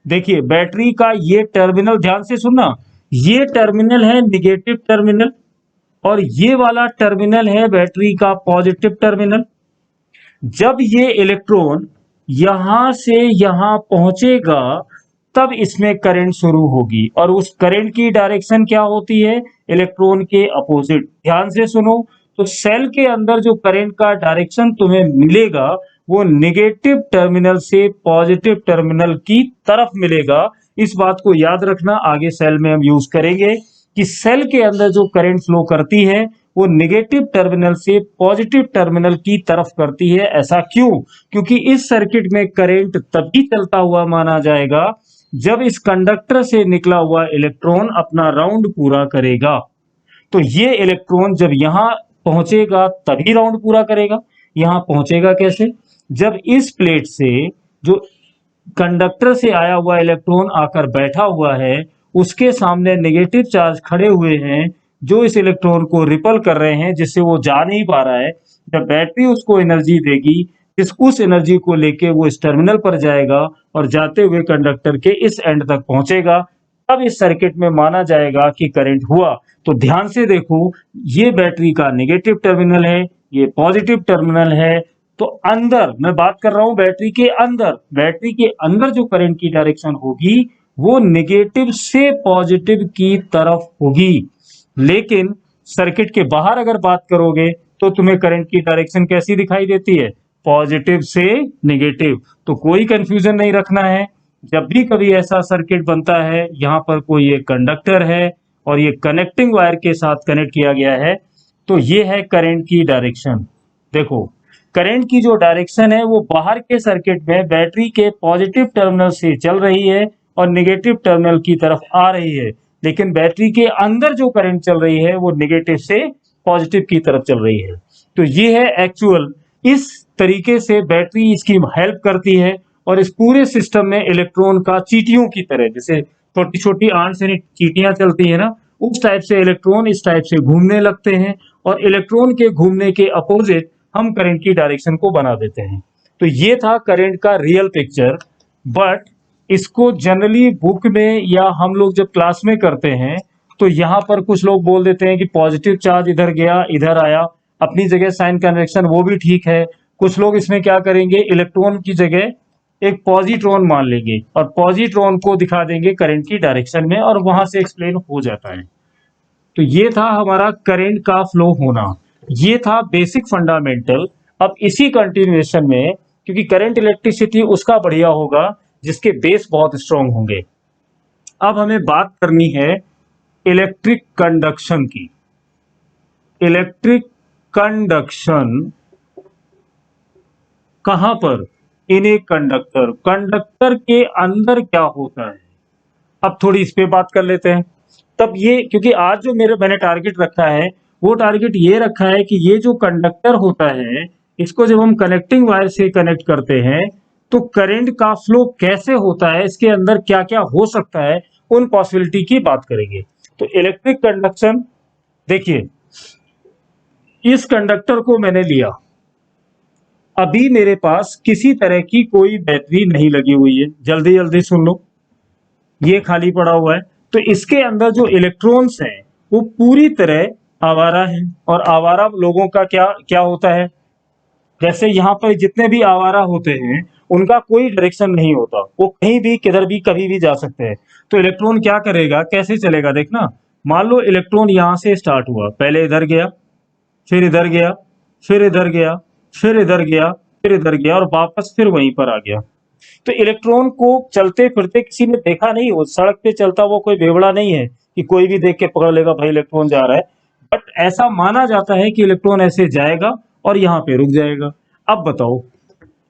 देखिए बैटरी का ये टर्मिनल, ध्यान से सुनना, ये टर्मिनल है निगेटिव टर्मिनल और ये वाला टर्मिनल है बैटरी का पॉजिटिव टर्मिनल। जब ये इलेक्ट्रॉन यहां से यहां पहुंचेगा तब इसमें करंट शुरू होगी, और उस करंट की डायरेक्शन क्या होती है, इलेक्ट्रॉन के अपोजिट। ध्यान से सुनो, तो सेल के अंदर जो करंट का डायरेक्शन तुम्हें मिलेगा वो निगेटिव टर्मिनल से पॉजिटिव टर्मिनल की तरफ मिलेगा। इस बात को याद रखना, आगे सेल में हम यूज करेंगे कि सेल के अंदर जो करंट फ्लो करती है वो निगेटिव टर्मिनल से पॉजिटिव टर्मिनल की तरफ करती है। ऐसा क्यों, क्योंकि इस सर्किट में करंट तभी चलता हुआ माना जाएगा जब इस कंडक्टर से निकला हुआ इलेक्ट्रॉन अपना राउंड पूरा करेगा। तो ये इलेक्ट्रॉन जब यहां पहुंचेगा तभी राउंड पूरा करेगा। यहां पहुंचेगा कैसे, जब इस प्लेट से जो कंडक्टर से आया हुआ इलेक्ट्रॉन आकर बैठा हुआ है, उसके सामने नेगेटिव चार्ज खड़े हुए हैं जो इस इलेक्ट्रॉन को रिपल कर रहे हैं, जिससे वो जा नहीं पा रहा है। जब बैटरी उसको एनर्जी देगी, उस एनर्जी को लेके वो इस टर्मिनल पर जाएगा और जाते हुए कंडक्टर के इस एंड तक पहुंचेगा, तब इस सर्किट में माना जाएगा कि करंट हुआ। तो ध्यान से देखो, ये बैटरी का नेगेटिव टर्मिनल है, ये पॉजिटिव टर्मिनल है। तो अंदर मैं बात कर रहा हूं बैटरी के अंदर जो करंट की डायरेक्शन होगी वो नेगेटिव से पॉजिटिव की तरफ होगी। लेकिन सर्किट के बाहर अगर बात करोगे तो तुम्हें करंट की डायरेक्शन कैसी दिखाई देती है, पॉजिटिव से नेगेटिव। तो कोई कंफ्यूजन नहीं रखना है। जब भी कभी ऐसा सर्किट बनता है, यहां पर कोई एक कंडक्टर है और ये कनेक्टिंग वायर के साथ कनेक्ट किया गया है, तो ये है करंट की डायरेक्शन। देखो करंट की जो डायरेक्शन है वो बाहर के सर्किट में बैटरी के पॉजिटिव टर्मिनल से चल रही है और नेगेटिव टर्मिनल की तरफ आ रही है। लेकिन बैटरी के अंदर जो करंट चल रही है वो नेगेटिव से पॉजिटिव की तरफ चल रही है। तो ये है एक्चुअल, इस तरीके से बैटरी इसकी हेल्प करती है। और इस पूरे सिस्टम में इलेक्ट्रॉन का चींटियों की तरह, जैसे छोटी छोटी आंट से चींटियां चलती है ना, उस टाइप से इलेक्ट्रॉन इस टाइप से घूमने लगते हैं, और इलेक्ट्रॉन के घूमने के अपोजिट हम करंट की डायरेक्शन को बना देते हैं। तो ये था करंट का रियल पिक्चर। बट इसको जनरली बुक में या हम लोग जब क्लास में करते हैं तो यहाँ पर कुछ लोग बोल देते हैं कि पॉजिटिव चार्ज इधर गया इधर आया। अपनी जगह साइन कन्वेक्शन वो भी ठीक है। कुछ लोग इसमें क्या करेंगे, इलेक्ट्रॉन की जगह एक पॉजिट्रॉन मान लेंगे और पॉजिट्रॉन को दिखा देंगे करंट की डायरेक्शन में, और वहां से एक्सप्लेन हो जाता है। तो ये था हमारा करंट का फ्लो होना, ये था बेसिक फंडामेंटल। अब इसी कंटिन्यूएशन में, क्योंकि करंट इलेक्ट्रिसिटी उसका बढ़िया होगा जिसके बेस बहुत स्ट्रांग होंगे, अब हमें बात करनी है इलेक्ट्रिक कंडक्शन की। इलेक्ट्रिक कंडक्शन कहां पर, इन ए कंडक्टर, कंडक्टर के अंदर क्या होता है, अब थोड़ी इस पे बात कर लेते हैं। तब ये, क्योंकि आज जो मैंने टारगेट रखा है, वो टारगेट ये रखा है कि ये जो कंडक्टर होता है, इसको जब हम कनेक्टिंग वायर से कनेक्ट करते हैं तो करंट का फ्लो कैसे होता है, इसके अंदर क्या क्या हो सकता है, उन पॉसिबिलिटी की बात करेंगे। तो इलेक्ट्रिक कंडक्शन, देखिए इस कंडक्टर को मैंने लिया, अभी मेरे पास किसी तरह की कोई बैटरी नहीं लगी हुई है, जल्दी जल्दी सुन लो, ये खाली पड़ा हुआ है। तो इसके अंदर जो इलेक्ट्रॉन्स हैं वो पूरी तरह आवारा हैं, और आवारा लोगों का क्या क्या होता है, जैसे यहाँ पर जितने भी आवारा होते हैं उनका कोई डायरेक्शन नहीं होता, वो कहीं भी किधर भी कभी भी जा सकते हैं। तो इलेक्ट्रॉन क्या करेगा, कैसे चलेगा, देखना, मान लो इलेक्ट्रॉन यहाँ से स्टार्ट हुआ, पहले इधर गया, फिर इधर गया, फिर इधर गया, फिर इधर गया, फिर इधर गया, और वापस फिर वहीं पर आ गया। तो इलेक्ट्रॉन को चलते फिरते किसी ने देखा नहीं, वो सड़क पे चलता वो कोई बेवड़ा नहीं है कि कोई भी देख के पकड़ लेगा भाई इलेक्ट्रॉन जा रहा है, बट ऐसा माना जाता है कि इलेक्ट्रॉन ऐसे जाएगा और यहाँ पे रुक जाएगा। अब बताओ,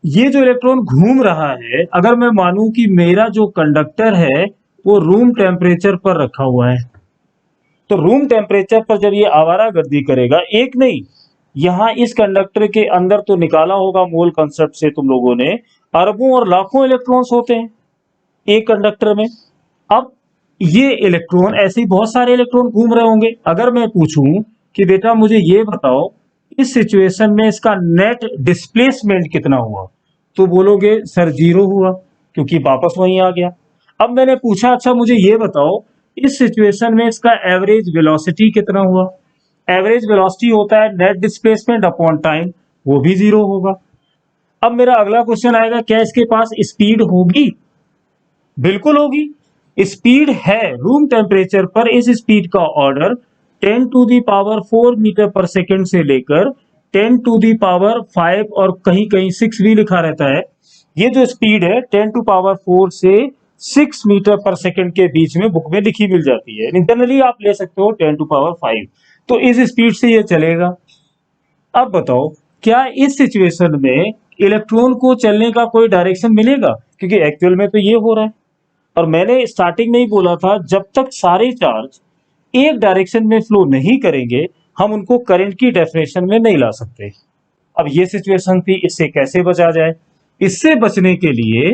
ये जो इलेक्ट्रॉन घूम रहा है, अगर मैं मानूं कि मेरा जो कंडक्टर है वो रूम टेम्परेचर पर रखा हुआ है, तो रूम टेम्परेचर पर जब ये आवारागर्दी करेगा, एक नहीं, यहां इस कंडक्टर के अंदर तो निकाला होगा मोल कंसेप्ट से तुम लोगों ने, अरबों और लाखों इलेक्ट्रॉन्स होते हैं एक कंडक्टर में। अब ये इलेक्ट्रॉन, ऐसे ही बहुत सारे इलेक्ट्रॉन घूम रहे होंगे। अगर मैं पूछूं कि बेटा मुझे ये बताओ इस सिचुएशन में इसका नेट डिस्प्लेसमेंट कितना हुआ, तो बोलोगे सर 0 हुआ, क्योंकि वापस वहीं आ गया। अब मैंने पूछा अच्छा मुझे ये बताओ इस सिचुएशन में इसका एवरेज वेलोसिटी कितना हुआ, एवरेज वेलोसिटी होता है नेट डिस्प्लेसमेंट अपॉन टाइम, वो भी 0 होगा। अब मेरा अगला क्वेश्चन आएगा, क्या इसके पास स्पीड होगी, बिल्कुल होगी, स्पीड है। रूम टेम्परेचर पर इस स्पीड का order 10 to the power 4 metre per second से लेकर 10 टू दी पावर 5 और कहीं कहीं 6 भी लिखा रहता है। ये जो स्पीड है 10 टू पावर 4 से 6 मीटर पर सेकेंड के बीच में बुक में लिखी मिल जाती है, जनरली आप ले सकते हो 10 टू पावर 5, तो इस स्पीड से ये चलेगा। अब बताओ क्या इस सिचुएशन में इलेक्ट्रॉन को चलने का कोई डायरेक्शन मिलेगा, क्योंकि एक्चुअल में तो ये हो रहा है, और मैंने स्टार्टिंग में ही बोला था जब तक सारे चार्ज एक डायरेक्शन में फ्लो नहीं करेंगे हम उनको करंट की डेफिनेशन में नहीं ला सकते। अब ये सिचुएशन थी, इससे कैसे बचा जाए, इससे बचने के लिए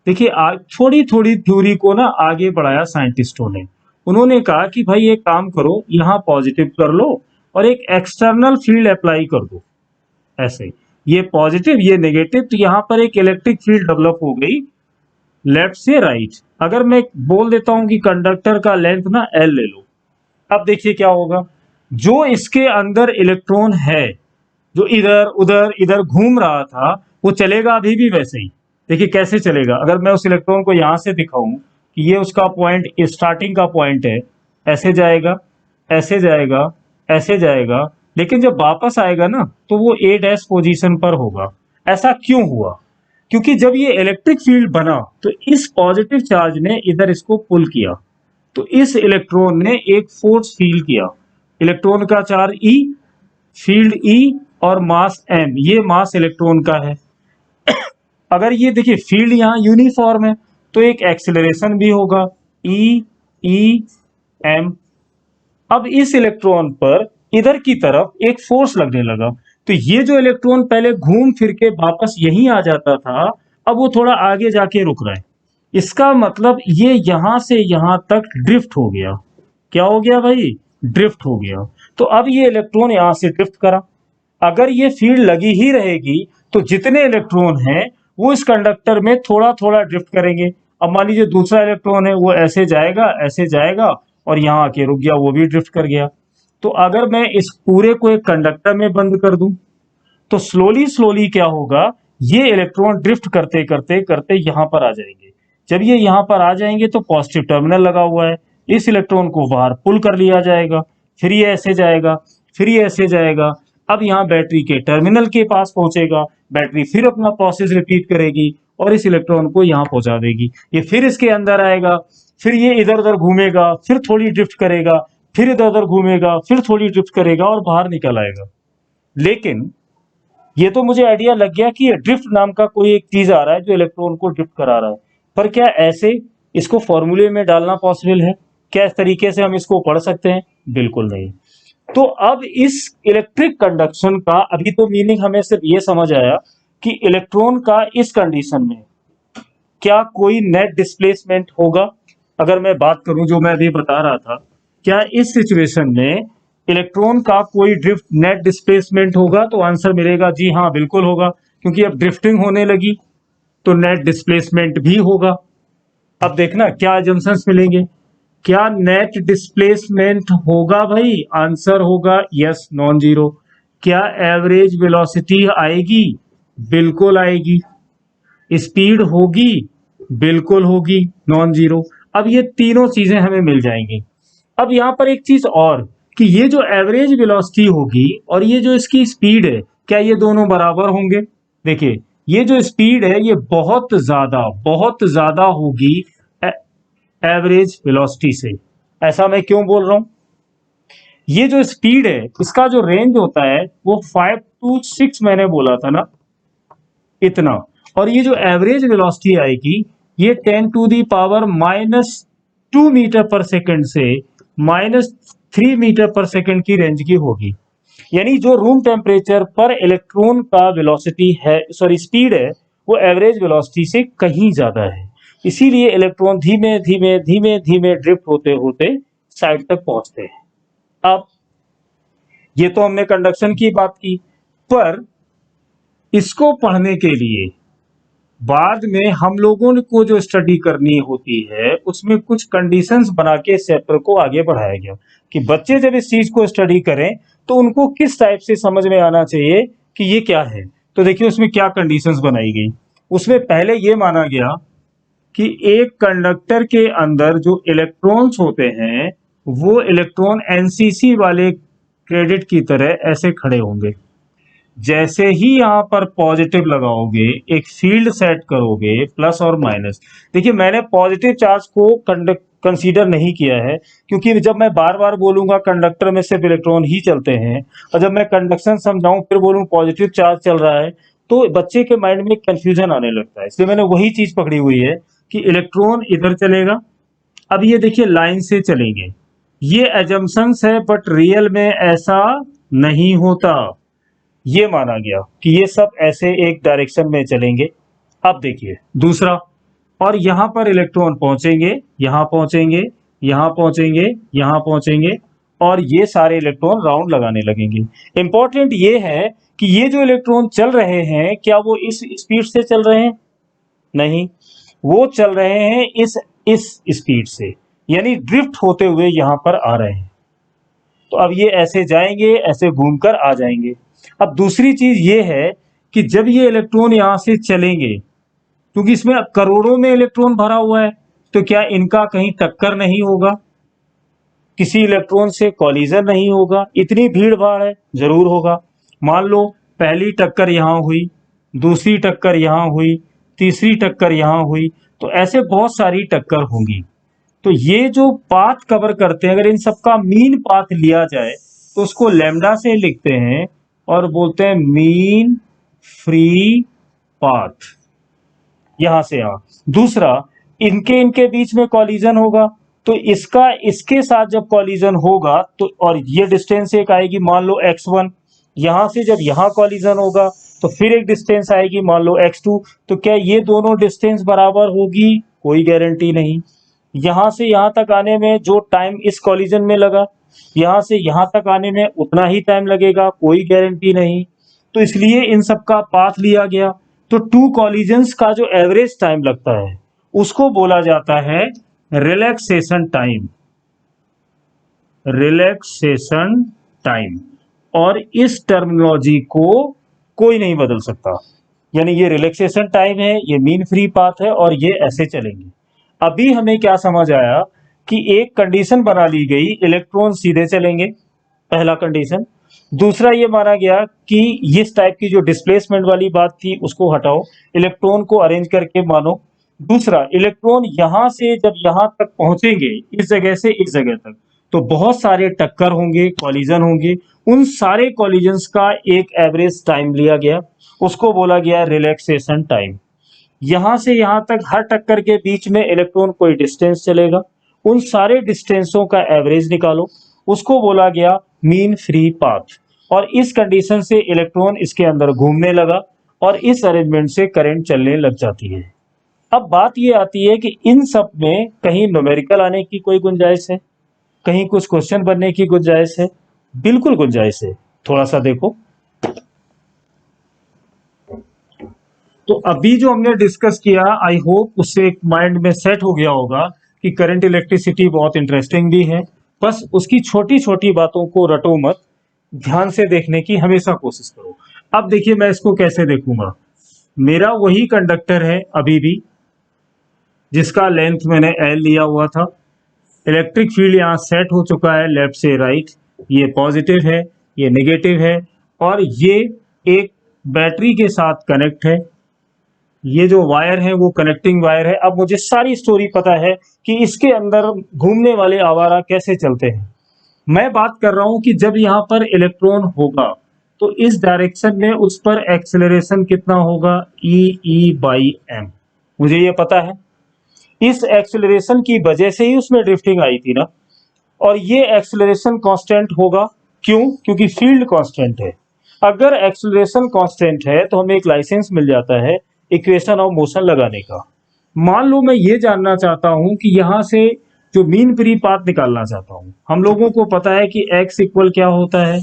देखिए थोड़ी थोड़ी थ्योरी को ना आगे बढ़ाया साइंटिस्टों ने। उन्होंने कहा कि भाई एक काम करो, यहाँ पॉजिटिव कर लो और एक एक्सटर्नल फील्ड अप्लाई कर दो, ऐसे ये पॉजिटिव ये नेगेटिव, तो यहाँ पर एक इलेक्ट्रिक फील्ड डेवलप हो गई लेफ्ट से राइट। अगर मैं बोल देता हूं कि कंडक्टर का लेंथ ना L ले लो, अब देखिए क्या होगा, जो इसके अंदर इलेक्ट्रॉन है जो इधर उधर इधर घूम रहा था वो चलेगा अभी भी वैसे ही। देखिए कैसे चलेगा, अगर मैं उस इलेक्ट्रॉन को यहां से दिखाऊं कि ये उसका पॉइंट स्टार्टिंग का पॉइंट है, ऐसे जाएगा, ऐसे जाएगा, ऐसे जाएगा, लेकिन जब वापस आएगा ना तो वो A' पोजीशन पर होगा। ऐसा क्यों हुआ, क्योंकि जब ये इलेक्ट्रिक फील्ड बना तो इस पॉजिटिव चार्ज ने इधर इसको पुल किया, तो इस इलेक्ट्रॉन ने एक फोर्स फील किया, इलेक्ट्रॉन का चार्ज E, फील्ड E और मास M, ये मास इलेक्ट्रॉन का है। अगर ये देखिए फील्ड यहाँ यूनिफॉर्म है तो एक एक्सेलरेशन भी होगा E अब इस इलेक्ट्रॉन पर इधर की तरफ एक फोर्स लगने लगा, तो ये जो इलेक्ट्रॉन पहले घूम फिर के वापस यहीं आ जाता था, अब वो थोड़ा आगे जाके रुक रहा है, इसका मतलब ये यहां से यहां तक ड्रिफ्ट हो गया। क्या हो गया भाई, ड्रिफ्ट हो गया। तो अब ये इलेक्ट्रॉन यहां से ड्रिफ्ट करा, अगर ये फील्ड लगी ही रहेगी तो जितने इलेक्ट्रॉन हैं वो इस कंडक्टर में थोड़ा थोड़ा ड्रिफ्ट करेंगे। अब मान लीजिए दूसरा इलेक्ट्रॉन है वो ऐसे जाएगा और यहाँ आके रुक गया, वो भी ड्रिफ्ट कर गया। तो अगर मैं इस पूरे को एक कंडक्टर में बंद कर दूं तो स्लोली स्लोली क्या होगा, ये इलेक्ट्रॉन ड्रिफ्ट करते करते करते यहां पर आ जाएंगे। जब ये यहां पर आ जाएंगे तो पॉजिटिव टर्मिनल लगा हुआ है, इस इलेक्ट्रॉन को बाहर पुल कर लिया जाएगा, फिर ये ऐसे जाएगा, फिर ये ऐसे जाएगा। अब यहाँ बैटरी के टर्मिनल के पास पहुंचेगा, बैटरी फिर अपना प्रोसेस रिपीट करेगी और इस इलेक्ट्रॉन को यहाँ पहुंचा देगी। ये फिर इसके अंदर आएगा, फिर ये इधर उधर घूमेगा, फिर थोड़ी ड्रिफ्ट करेगा, फिर इधर उधर घूमेगा, फिर थोड़ी ड्रिफ्ट करेगा और बाहर निकल आएगा। लेकिन ये तो मुझे आइडिया लग गया कि ड्रिफ्ट नाम का कोई एक चीज आ रहा है जो इलेक्ट्रॉन को ड्रिफ्ट करा रहा है, पर क्या ऐसे इसको फॉर्मूले में डालना पॉसिबल है? क्या इस तरीके से हम इसको पढ़ सकते हैं? बिल्कुल नहीं। तो अब इस इलेक्ट्रिक कंडक्शन का अभी तो मीनिंग हमें सिर्फ ये समझ आया कि इलेक्ट्रॉन का इस कंडीशन में क्या कोई नेट डिस्प्लेसमेंट होगा। अगर मैं बात करूं जो मैं अभी बता रहा था, क्या इस सिचुएशन में इलेक्ट्रॉन का कोई ड्रिफ्ट नेट डिस्प्लेसमेंट होगा? तो आंसर मिलेगा जी हाँ बिल्कुल होगा, क्योंकि अब ड्रिफ्टिंग होने लगी तो नेट डिस्प्लेसमेंट भी होगा। अब देखना क्या अजम्पशंस मिलेंगे। क्या नेट डिस्प्लेसमेंट होगा भाई? आंसर होगा यस, नॉन जीरो। क्या एवरेज वेलोसिटी आएगी? बिल्कुल आएगी। स्पीड होगी? बिल्कुल होगी, नॉन जीरो। अब ये तीनों चीजें हमें मिल जाएंगी। अब यहां पर एक चीज और कि ये जो एवरेज वेलोसिटी होगी और ये जो इसकी स्पीड है, क्या ये दोनों बराबर होंगे? देखिए ये जो स्पीड है ये बहुत ज्यादा होगी एवरेज वेलोसिटी से। ऐसा मैं क्यों बोल रहा हूं? ये जो स्पीड है इसका जो रेंज होता है वो 5 to 6 मैंने बोला था ना, इतना। और ये जो एवरेज वेलोसिटी आएगी ये 10 to the पावर -2 मीटर पर सेकंड से -3 मीटर पर सेकंड की रेंज की होगी। यानी जो रूम टेम्परेचर पर इलेक्ट्रॉन का वेलोसिटी है, सॉरी स्पीड है, वो एवरेज वेलोसिटी से कहीं ज्यादा है। इसीलिए इलेक्ट्रॉन धीमे धीमे धीमे धीमे ड्रिफ्ट होते होते साइड तक पहुंचते हैं। अब ये तो हमने कंडक्शन की बात की, पर इसको पढ़ने के लिए बाद में हम लोगों को जो स्टडी करनी होती है उसमें कुछ कंडीशंस बना के इस चैप्टर को आगे बढ़ाया गया कि बच्चे जब इस चीज को स्टडी करें तो उनको किस टाइप से समझ में आना चाहिए कि ये क्या है। तो देखिए उसमें क्या कंडीशंस बनाई गई। उसमें पहले ये माना गया कि एक कंडक्टर के अंदर जो इलेक्ट्रॉन्स होते हैं वो इलेक्ट्रॉन एनसीसी वाले क्रेडिट की तरह ऐसे खड़े होंगे। जैसे ही यहां पर पॉजिटिव लगाओगे, एक फील्ड सेट करोगे प्लस और माइनस। देखिए मैंने पॉजिटिव चार्ज को कंसीडर नहीं किया है, क्योंकि जब मैं बार बार बोलूंगा कंडक्टर में सिर्फ इलेक्ट्रॉन ही चलते हैं, और जब मैं कंडक्शन समझाऊं फिर बोलूं पॉजिटिव चार्ज चल रहा है, तो बच्चे के माइंड में कंफ्यूजन आने लगता है। इसलिए मैंने वही चीज पकड़ी हुई है कि इलेक्ट्रॉन इधर चलेगा। अब ये देखिए लाइन से चलेंगे, ये एजम्पशंस है, बट रियल में ऐसा नहीं होता। ये माना गया कि ये सब ऐसे एक डायरेक्शन में चलेंगे। अब देखिए दूसरा, और यहां पर इलेक्ट्रॉन पहुंचेंगे, यहां पहुंचेंगे, यहां पहुंचेंगे, यहां पहुंचेंगे, और ये सारे इलेक्ट्रॉन राउंड लगाने लगेंगे। इंपॉर्टेंट ये है कि ये जो इलेक्ट्रॉन चल रहे हैं क्या वो इस स्पीड से चल रहे हैं? नहीं, वो चल रहे हैं इस स्पीड से, यानी ड्रिफ्ट होते हुए यहां पर आ रहे हैं। तो अब ये ऐसे जाएंगे, ऐसे घूमकर आ जाएंगे। अब दूसरी चीज ये है कि जब ये इलेक्ट्रॉन यहां से चलेंगे, क्योंकि इसमें करोड़ों में इलेक्ट्रॉन भरा हुआ है, तो क्या इनका कहीं टक्कर नहीं होगा? किसी इलेक्ट्रॉन से कॉलिजन नहीं होगा? इतनी भीड़ भाड़ है, जरूर होगा। मान लो पहली टक्कर यहां हुई, दूसरी टक्कर यहां हुई, तीसरी टक्कर यहां हुई, तो ऐसे बहुत सारी टक्कर होंगी। तो ये जो पाथ कवर करते हैं, अगर इन सबका मीन पाथ लिया जाए तो उसको लैम्डा से लिखते हैं और बोलते हैं मीन फ्री पाथ, यहां से यहां। दूसरा, इनके इनके बीच में कॉलिजन होगा, तो इसका इसके साथ जब कॉलिजन होगा तो, और ये डिस्टेंस एक आएगी मान लो x1, यहां से जब यहां कॉलिजन होगा तो फिर एक डिस्टेंस आएगी मान लो x2। तो क्या ये दोनों डिस्टेंस बराबर होगी? कोई गारंटी नहीं। यहां से यहां तक आने में जो टाइम इस कॉलिजन में लगा, यहां से यहां तक आने में उतना ही टाइम लगेगा, कोई गारंटी नहीं। तो इसलिए इन सब का पाथ लिया गया। तो टू कॉलिजन्स का जो एवरेज टाइम लगता है उसको बोला जाता है रिलैक्सेशन टाइम, रिलैक्सेशन टाइम। और इस टर्मिनोलॉजी को कोई नहीं बदल सकता। यानी ये रिलैक्सेशन टाइम है, ये मीन फ्री पाथ है और ये ऐसे चलेंगे। अभी हमें क्या समझ आया कि एक कंडीशन बना ली गई, इलेक्ट्रॉन सीधे चलेंगे, पहला कंडीशन। दूसरा ये माना गया कि इस टाइप की जो डिस्प्लेसमेंट वाली बात थी उसको हटाओ, इलेक्ट्रॉन को अरेंज करके मानो। दूसरा, इलेक्ट्रॉन यहां से जब यहां तक पहुंचेंगे, इस जगह से इस जगह तक, तो बहुत सारे टक्कर होंगे, कॉलिजन होंगे। उन सारे कॉलिजन्स का एक एवरेज टाइम लिया गया, उसको बोला गया रिलैक्सेशन टाइम। यहां से यहां तक हर टक्कर के बीच में इलेक्ट्रॉन कोई डिस्टेंस चलेगा, उन सारे डिस्टेंसों का एवरेज निकालो, उसको बोला गया मीन फ्री पाथ। और इस कंडीशन से इलेक्ट्रॉन इसके अंदर घूमने लगा और इस अरेंजमेंट से करंट चलने लग जाती है। अब बात ये आती है कि इन सब में कहीं न्यूमेरिकल आने की कोई गुंजाइश है, कहीं कुछ क्वेश्चन बनने की गुंजाइश है? बिल्कुल गुंजाइश है। थोड़ा सा देखो, तो अभी जो हमने डिस्कस किया, आई होप उससे एक माइंड में सेट हो गया होगा कि करंट इलेक्ट्रिसिटी बहुत इंटरेस्टिंग भी है। बस उसकी छोटी छोटी बातों को रटो मत, ध्यान से देखने की हमेशा कोशिश करो। अब देखिए मैं इसको कैसे देखूंगा। मेरा वही कंडक्टर है अभी भी, जिसका लेंथ मैंने एल लिया हुआ था। इलेक्ट्रिक फील्ड यहाँ सेट हो चुका है लेफ्ट से राइट, ये पॉजिटिव है, ये नेगेटिव है, और ये एक बैटरी के साथ कनेक्ट है। ये जो वायर है वो कनेक्टिंग वायर है। अब मुझे सारी स्टोरी पता है कि इसके अंदर घूमने वाले आवारा कैसे चलते हैं। मैं बात कर रहा हूं कि जब यहां पर इलेक्ट्रॉन होगा तो इस डायरेक्शन में उस पर एक्सेलरेशन कितना होगा, ई बाई एम, मुझे ये पता है। इस एक्सेलरेशन की वजह से ही उसमें ड्रिफ्टिंग आई थी ना, और ये एक्सेलरेशन कांस्टेंट होगा। क्यों? क्योंकि फील्ड कांस्टेंट है। अगर एक्सेलरेशन कांस्टेंट है तो हमें एक लाइसेंस मिल जाता है इक्वेशन ऑफ मोशन लगाने का। मान लो मैं ये जानना चाहता हूं कि यहां से जो मीन फ्री पाथ निकालना चाहता हूं। हम लोगों को पता है कि x इक्वल क्या होता है,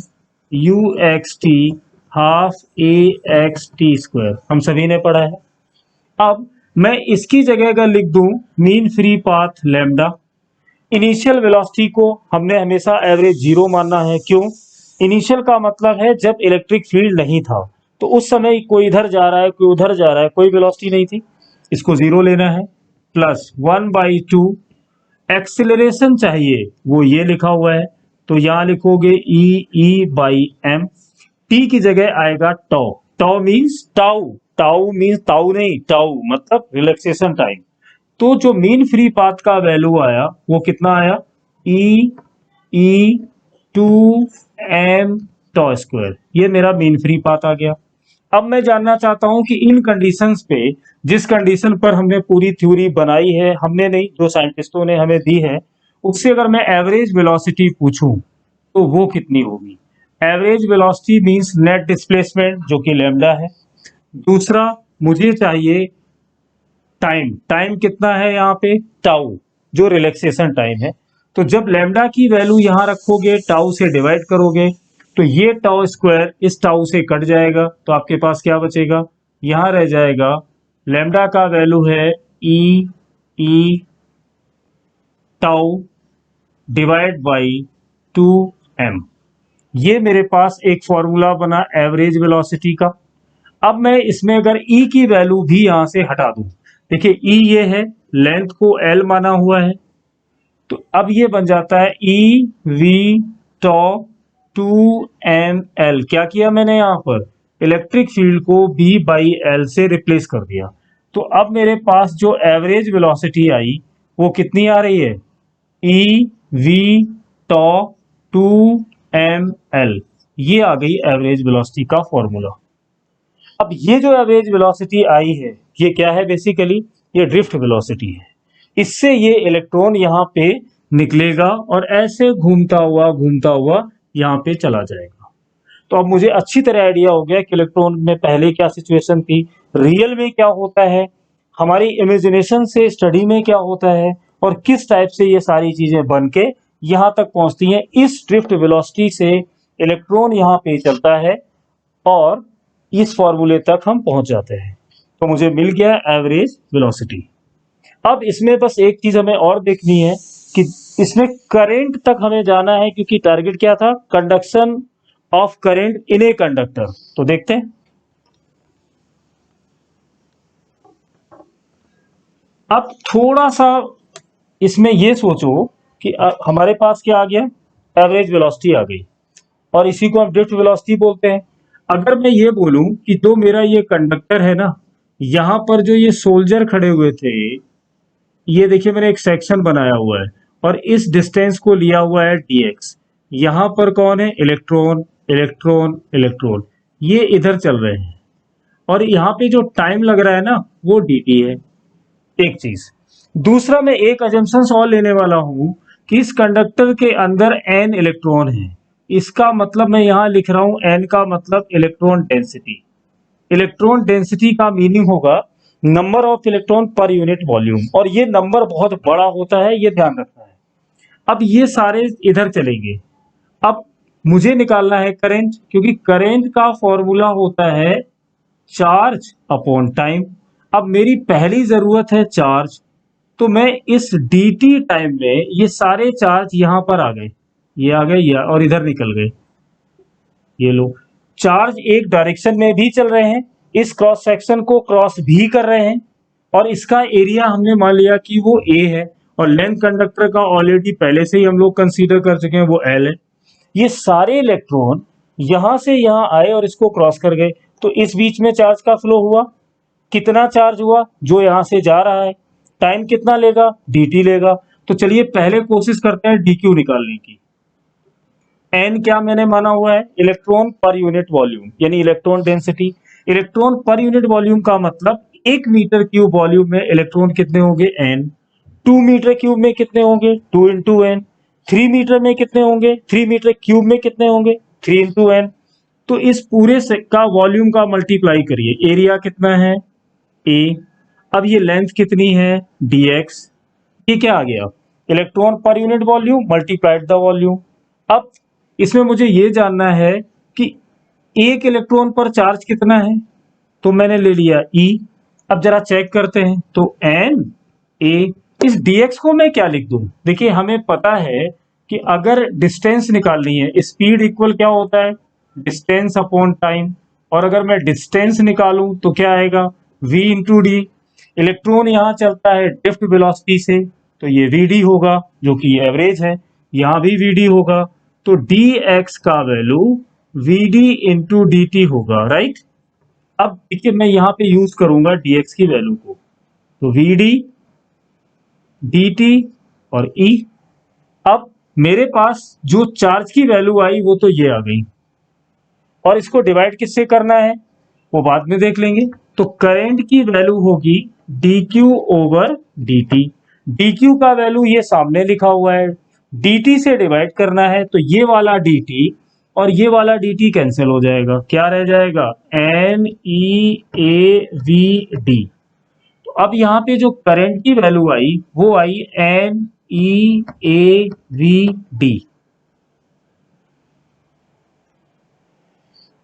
you x T half A x T square, हम सभी ने पढ़ा है। अब मैं इसकी जगह अगर लिख दूं mean free path lambda, initial velocity को हमने हमेशा एवरेज जीरो मानना है। क्यों? इनिशियल का मतलब है जब इलेक्ट्रिक फील्ड नहीं था, तो उस समय कोई इधर जा रहा है, कोई उधर जा रहा है, कोई वेलोसिटी नहीं थी, इसको जीरो लेना है। प्लस 1/2 एक्सिलरेशन चाहिए, वो ये लिखा हुआ है, तो यहां लिखोगे ई बाई एम। टी की जगह आएगा टॉ, टॉ मीन्स टाउ, टाउ मीन्स ताऊ नहीं, टाउ मतलब रिलैक्सेशन टाइम। तो जो मीन फ्री पाथ का वैल्यू आया वो कितना आया, ई 2m टॉ स्क्वायर, ये मेरा मीन फ्री पाथ आ गया। अब मैं जानना चाहता हूं कि इन कंडीशंस पे, जिस कंडीशन पर हमने पूरी थ्योरी बनाई है, हमने नहीं, जो साइंटिस्टों ने हमें दी है, उससे अगर मैं एवरेज वेलोसिटी पूछूं तो वो कितनी होगी। Average velocity means net displacement, जो कि लैम्डा है। दूसरा, मुझे चाहिए टाइम, टाइम कितना है यहाँ पे, टाउ, जो रिलैक्सेशन टाइम है। तो जब लैम्डा की वैल्यू यहां रखोगे, टाउ से डिवाइड करोगे, तो ये टाउ स्क्वायर इस टाउ से कट जाएगा, तो आपके पास क्या बचेगा, यहां रह जाएगा लैम्डा का वैल्यू है ई टाउ डिवाइड बाई 2m। ये मेरे पास एक फॉर्मूला बना एवरेज वेलोसिटी का। अब मैं इसमें अगर ई की वैल्यू भी यहां से हटा दूं, देखिए ई ये है, लेंथ को एल माना हुआ है, तो अब ये बन जाता है ई वी टॉ 2m l। क्या किया मैंने यहां पर, इलेक्ट्रिक फील्ड को बी बाई एल से रिप्लेस कर दिया। तो अब मेरे पास जो एवरेज वेलोसिटी आई वो कितनी आ रही है, ई वी टॉ 2m l, ये आ गई एवरेज वेलोसिटी का फॉर्मूला। अब ये जो एवरेज वेलोसिटी आई है, ये क्या है, बेसिकली ये ड्रिफ्ट वेलोसिटी है। इससे ये इलेक्ट्रॉन यहाँ पे निकलेगा और ऐसे घूमता हुआ यहाँ पे चला जाएगा। तो अब मुझे अच्छी तरह आइडिया हो गया कि इलेक्ट्रॉन में पहले क्या सिचुएशन थी, रियल में क्या होता है, हमारी इमेजिनेशन से स्टडी में क्या होता है, और किस टाइप से ये सारी चीजें बन के यहाँ तक पहुंचती हैं। इस ड्रिफ्ट वेलोसिटी से इलेक्ट्रॉन यहाँ पे चलता है और इस फॉर्मूले तक हम पहुंच जाते हैं। तो मुझे मिल गया एवरेज वेलोसिटी। अब इसमें बस एक चीज हमें और देखनी है कि इसमें करंट तक हमें जाना है, क्योंकि टारगेट क्या था, conduction of current in a conductor. तो देखते हैं अब थोड़ा सा इसमें ये सोचो कि हमारे पास क्या आ गया, एवरेज वेलोसिटी आ गई, और इसी को हम ड्रिफ्ट वेलोसिटी बोलते हैं। अगर मैं ये बोलूं कि जो मेरा ये कंडक्टर है ना, यहाँ पर जो ये सोल्जर खड़े हुए थे, ये देखिए मैंने एक सेक्शन बनाया हुआ है और इस डिस्टेंस को लिया हुआ है dx। यहाँ पर कौन है, इलेक्ट्रॉन इलेक्ट्रॉन इलेक्ट्रॉन, ये इधर चल रहे हैं, और यहाँ पे जो टाइम लग रहा है ना वो dt है। एक चीज, दूसरा मैं एक अजम्पशन और लेने वाला हूं कि इस कंडक्टर के अंदर n इलेक्ट्रॉन है। इसका मतलब मैं यहां लिख रहा हूं n का मतलब इलेक्ट्रॉन डेंसिटी। इलेक्ट्रॉन डेंसिटी का मीनिंग होगा number of electron per unit volume, और ये नंबर बहुत बड़ा होता है, ये ध्यान रखना है। अब ये सारे इधर चलेंगे। अब मुझे निकालना है करंट, क्योंकि करंट का फॉर्मूला होता है चार्ज अपॉन टाइम। अब मेरी पहली जरूरत है चार्ज, तो मैं इस dt टाइम में ये सारे चार्ज यहां पर आ गए, ये आ गए, ये और इधर निकल गए। ये लो, चार्ज एक डायरेक्शन में भी चल रहे हैं, इस क्रॉस सेक्शन को क्रॉस भी कर रहे हैं, और इसका एरिया हमने मान लिया कि वो a है, और लेंथ कंडक्टर का ऑलरेडी पहले से ही हम लोग कंसीडर कर चुके हैं, वो l है। ये सारे इलेक्ट्रॉन यहां से यहां आए और इसको क्रॉस कर गए, तो इस बीच में चार्ज का फ्लो हुआ। कितना चार्ज हुआ, जो यहां से जा रहा है, टाइम कितना लेगा, dt लेगा। तो चलिए पहले कोशिश करते हैं dq निकालने की। n क्या मैंने माना हुआ है, इलेक्ट्रॉन पर यूनिट वॉल्यूम, यानी electron density. Electron per unit volume का मतलब 1 मीटर क्यूब वॉल्यूम में इलेक्ट्रॉन कितने होंगे, n। 2 मीटर क्यूब में कितने होंगे, 2 इंटू n। 3 मीटर में कितने होंगे, 3 मीटर क्यूब में कितने होंगे, 3 इंटू n। तो इस पूरे का वॉल्यूम का मल्टीप्लाई करिए, एरिया कितना है, a। अब ये लेंथ कितनी है, dx। ये क्या आ गया, electron per unit volume multiplied the volume. अब इसमें मुझे ये जानना है कि एक इलेक्ट्रॉन पर चार्ज कितना है, तो मैंने ले लिया E। अब जरा चेक करते हैं, तो n a। इस dx को मैं क्या लिख दूं, देखिए हमें पता है कि अगर डिस्टेंस निकालनी है, स्पीड इक्वल क्या होता है, डिस्टेंस अपॉन टाइम, और अगर मैं डिस्टेंस निकालूं तो क्या आएगा, v इंटू डी। इलेक्ट्रॉन यहां चलता है ड्रिफ्ट वेलोसिटी से, तो ये vd होगा, जो कि एवरेज है, यहां भी vd होगा, तो dx का वैल्यू vd इंटू dt होगा, राइट। अब देखिए मैं यहां पे यूज करूंगा dx की वैल्यू को, तो vd dt और e। अब मेरे पास जो चार्ज की वैल्यू आई वो तो ये आ गई, और इसको डिवाइड किससे करना है वो बाद में देख लेंगे। तो करंट की वैल्यू होगी dq ओवर dt। dq का वैल्यू ये सामने लिखा हुआ है, dt से डिवाइड करना है, तो ये वाला dt और ये वाला dt कैंसिल हो जाएगा, क्या रह जाएगा, n e a v d। तो अब यहाँ पे जो करंट की वैल्यू आई वो आई n e a v d।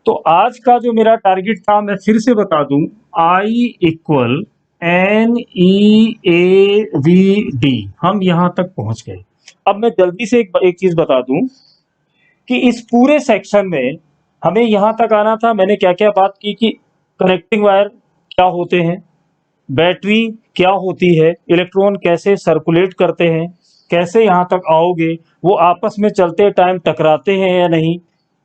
तो आज का जो मेरा टारगेट था मैं फिर से बता दूं, I equal n e a v d, हम यहां तक पहुंच गए। अब मैं जल्दी से एक चीज बता दूं कि इस पूरे सेक्शन में हमें यहां तक आना था। मैंने क्या क्या बात की कि कनेक्टिंग वायर क्या होते हैं, बैटरी क्या होती है, इलेक्ट्रॉन कैसे सर्कुलेट करते हैं, कैसे यहां तक आओगे, वो आपस में चलते टाइम टकराते हैं या नहीं,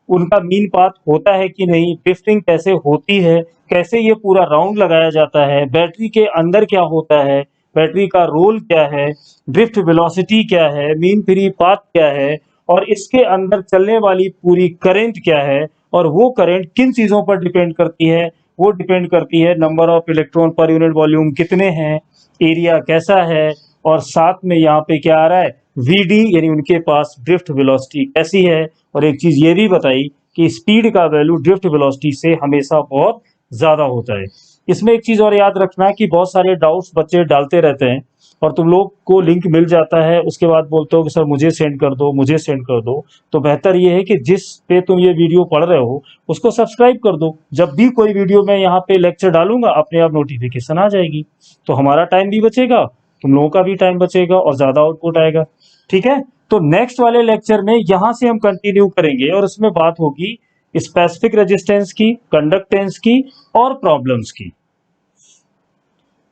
उनका मीन पाथ होता है कि नहीं, ड्रिफ्टिंग कैसे होती है, कैसे ये पूरा राउंड लगाया जाता है, बैटरी के अंदर क्या होता है, बैटरी का रोल क्या है, ड्रिफ्ट वेलोसिटी क्या है, मीन फ्री पाथ क्या है, और इसके अंदर चलने वाली पूरी करंट क्या है, और वो करंट किन चीजों पर डिपेंड करती है, वो डिपेंड करती है number of electron per unit volume कितने हैं, एरिया कैसा है, और साथ में यहाँ पे क्या आ रहा है, vd, यानी उनके पास ड्रिफ्ट वेलोसिटी कैसी है। और एक चीज ये भी बताई कि स्पीड का वैल्यू ड्रिफ्ट वेलोसिटी से हमेशा बहुत ज्यादा होता है। इसमें एक चीज और याद रखना कि बहुत सारे डाउट्स बच्चे डालते रहते हैं, और तुम लोग को लिंक मिल जाता है, उसके बाद बोलते हो कि सर मुझे सेंड कर दो, मुझे सेंड कर दो। तो बेहतर ये है कि जिस पे तुम ये वीडियो पढ़ रहे हो उसको सब्सक्राइब कर दो, जब भी कोई वीडियो मैं यहाँ पे लेक्चर डालूंगा अपने आप नोटिफिकेशन आ जाएगी, तो हमारा टाइम भी बचेगा, तुम लोगों का भी टाइम बचेगा, और ज्यादा आउटपुट आएगा। ठीक है, तो नेक्स्ट वाले लेक्चर में यहां से हम कंटिन्यू करेंगे, और उसमें बात होगी स्पेसिफिक रेजिस्टेंस की, कंडक्टेंस की, और प्रॉब्लम्स की।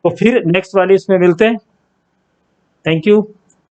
तो फिर नेक्स्ट वाले इसमें मिलते हैं। Thank you.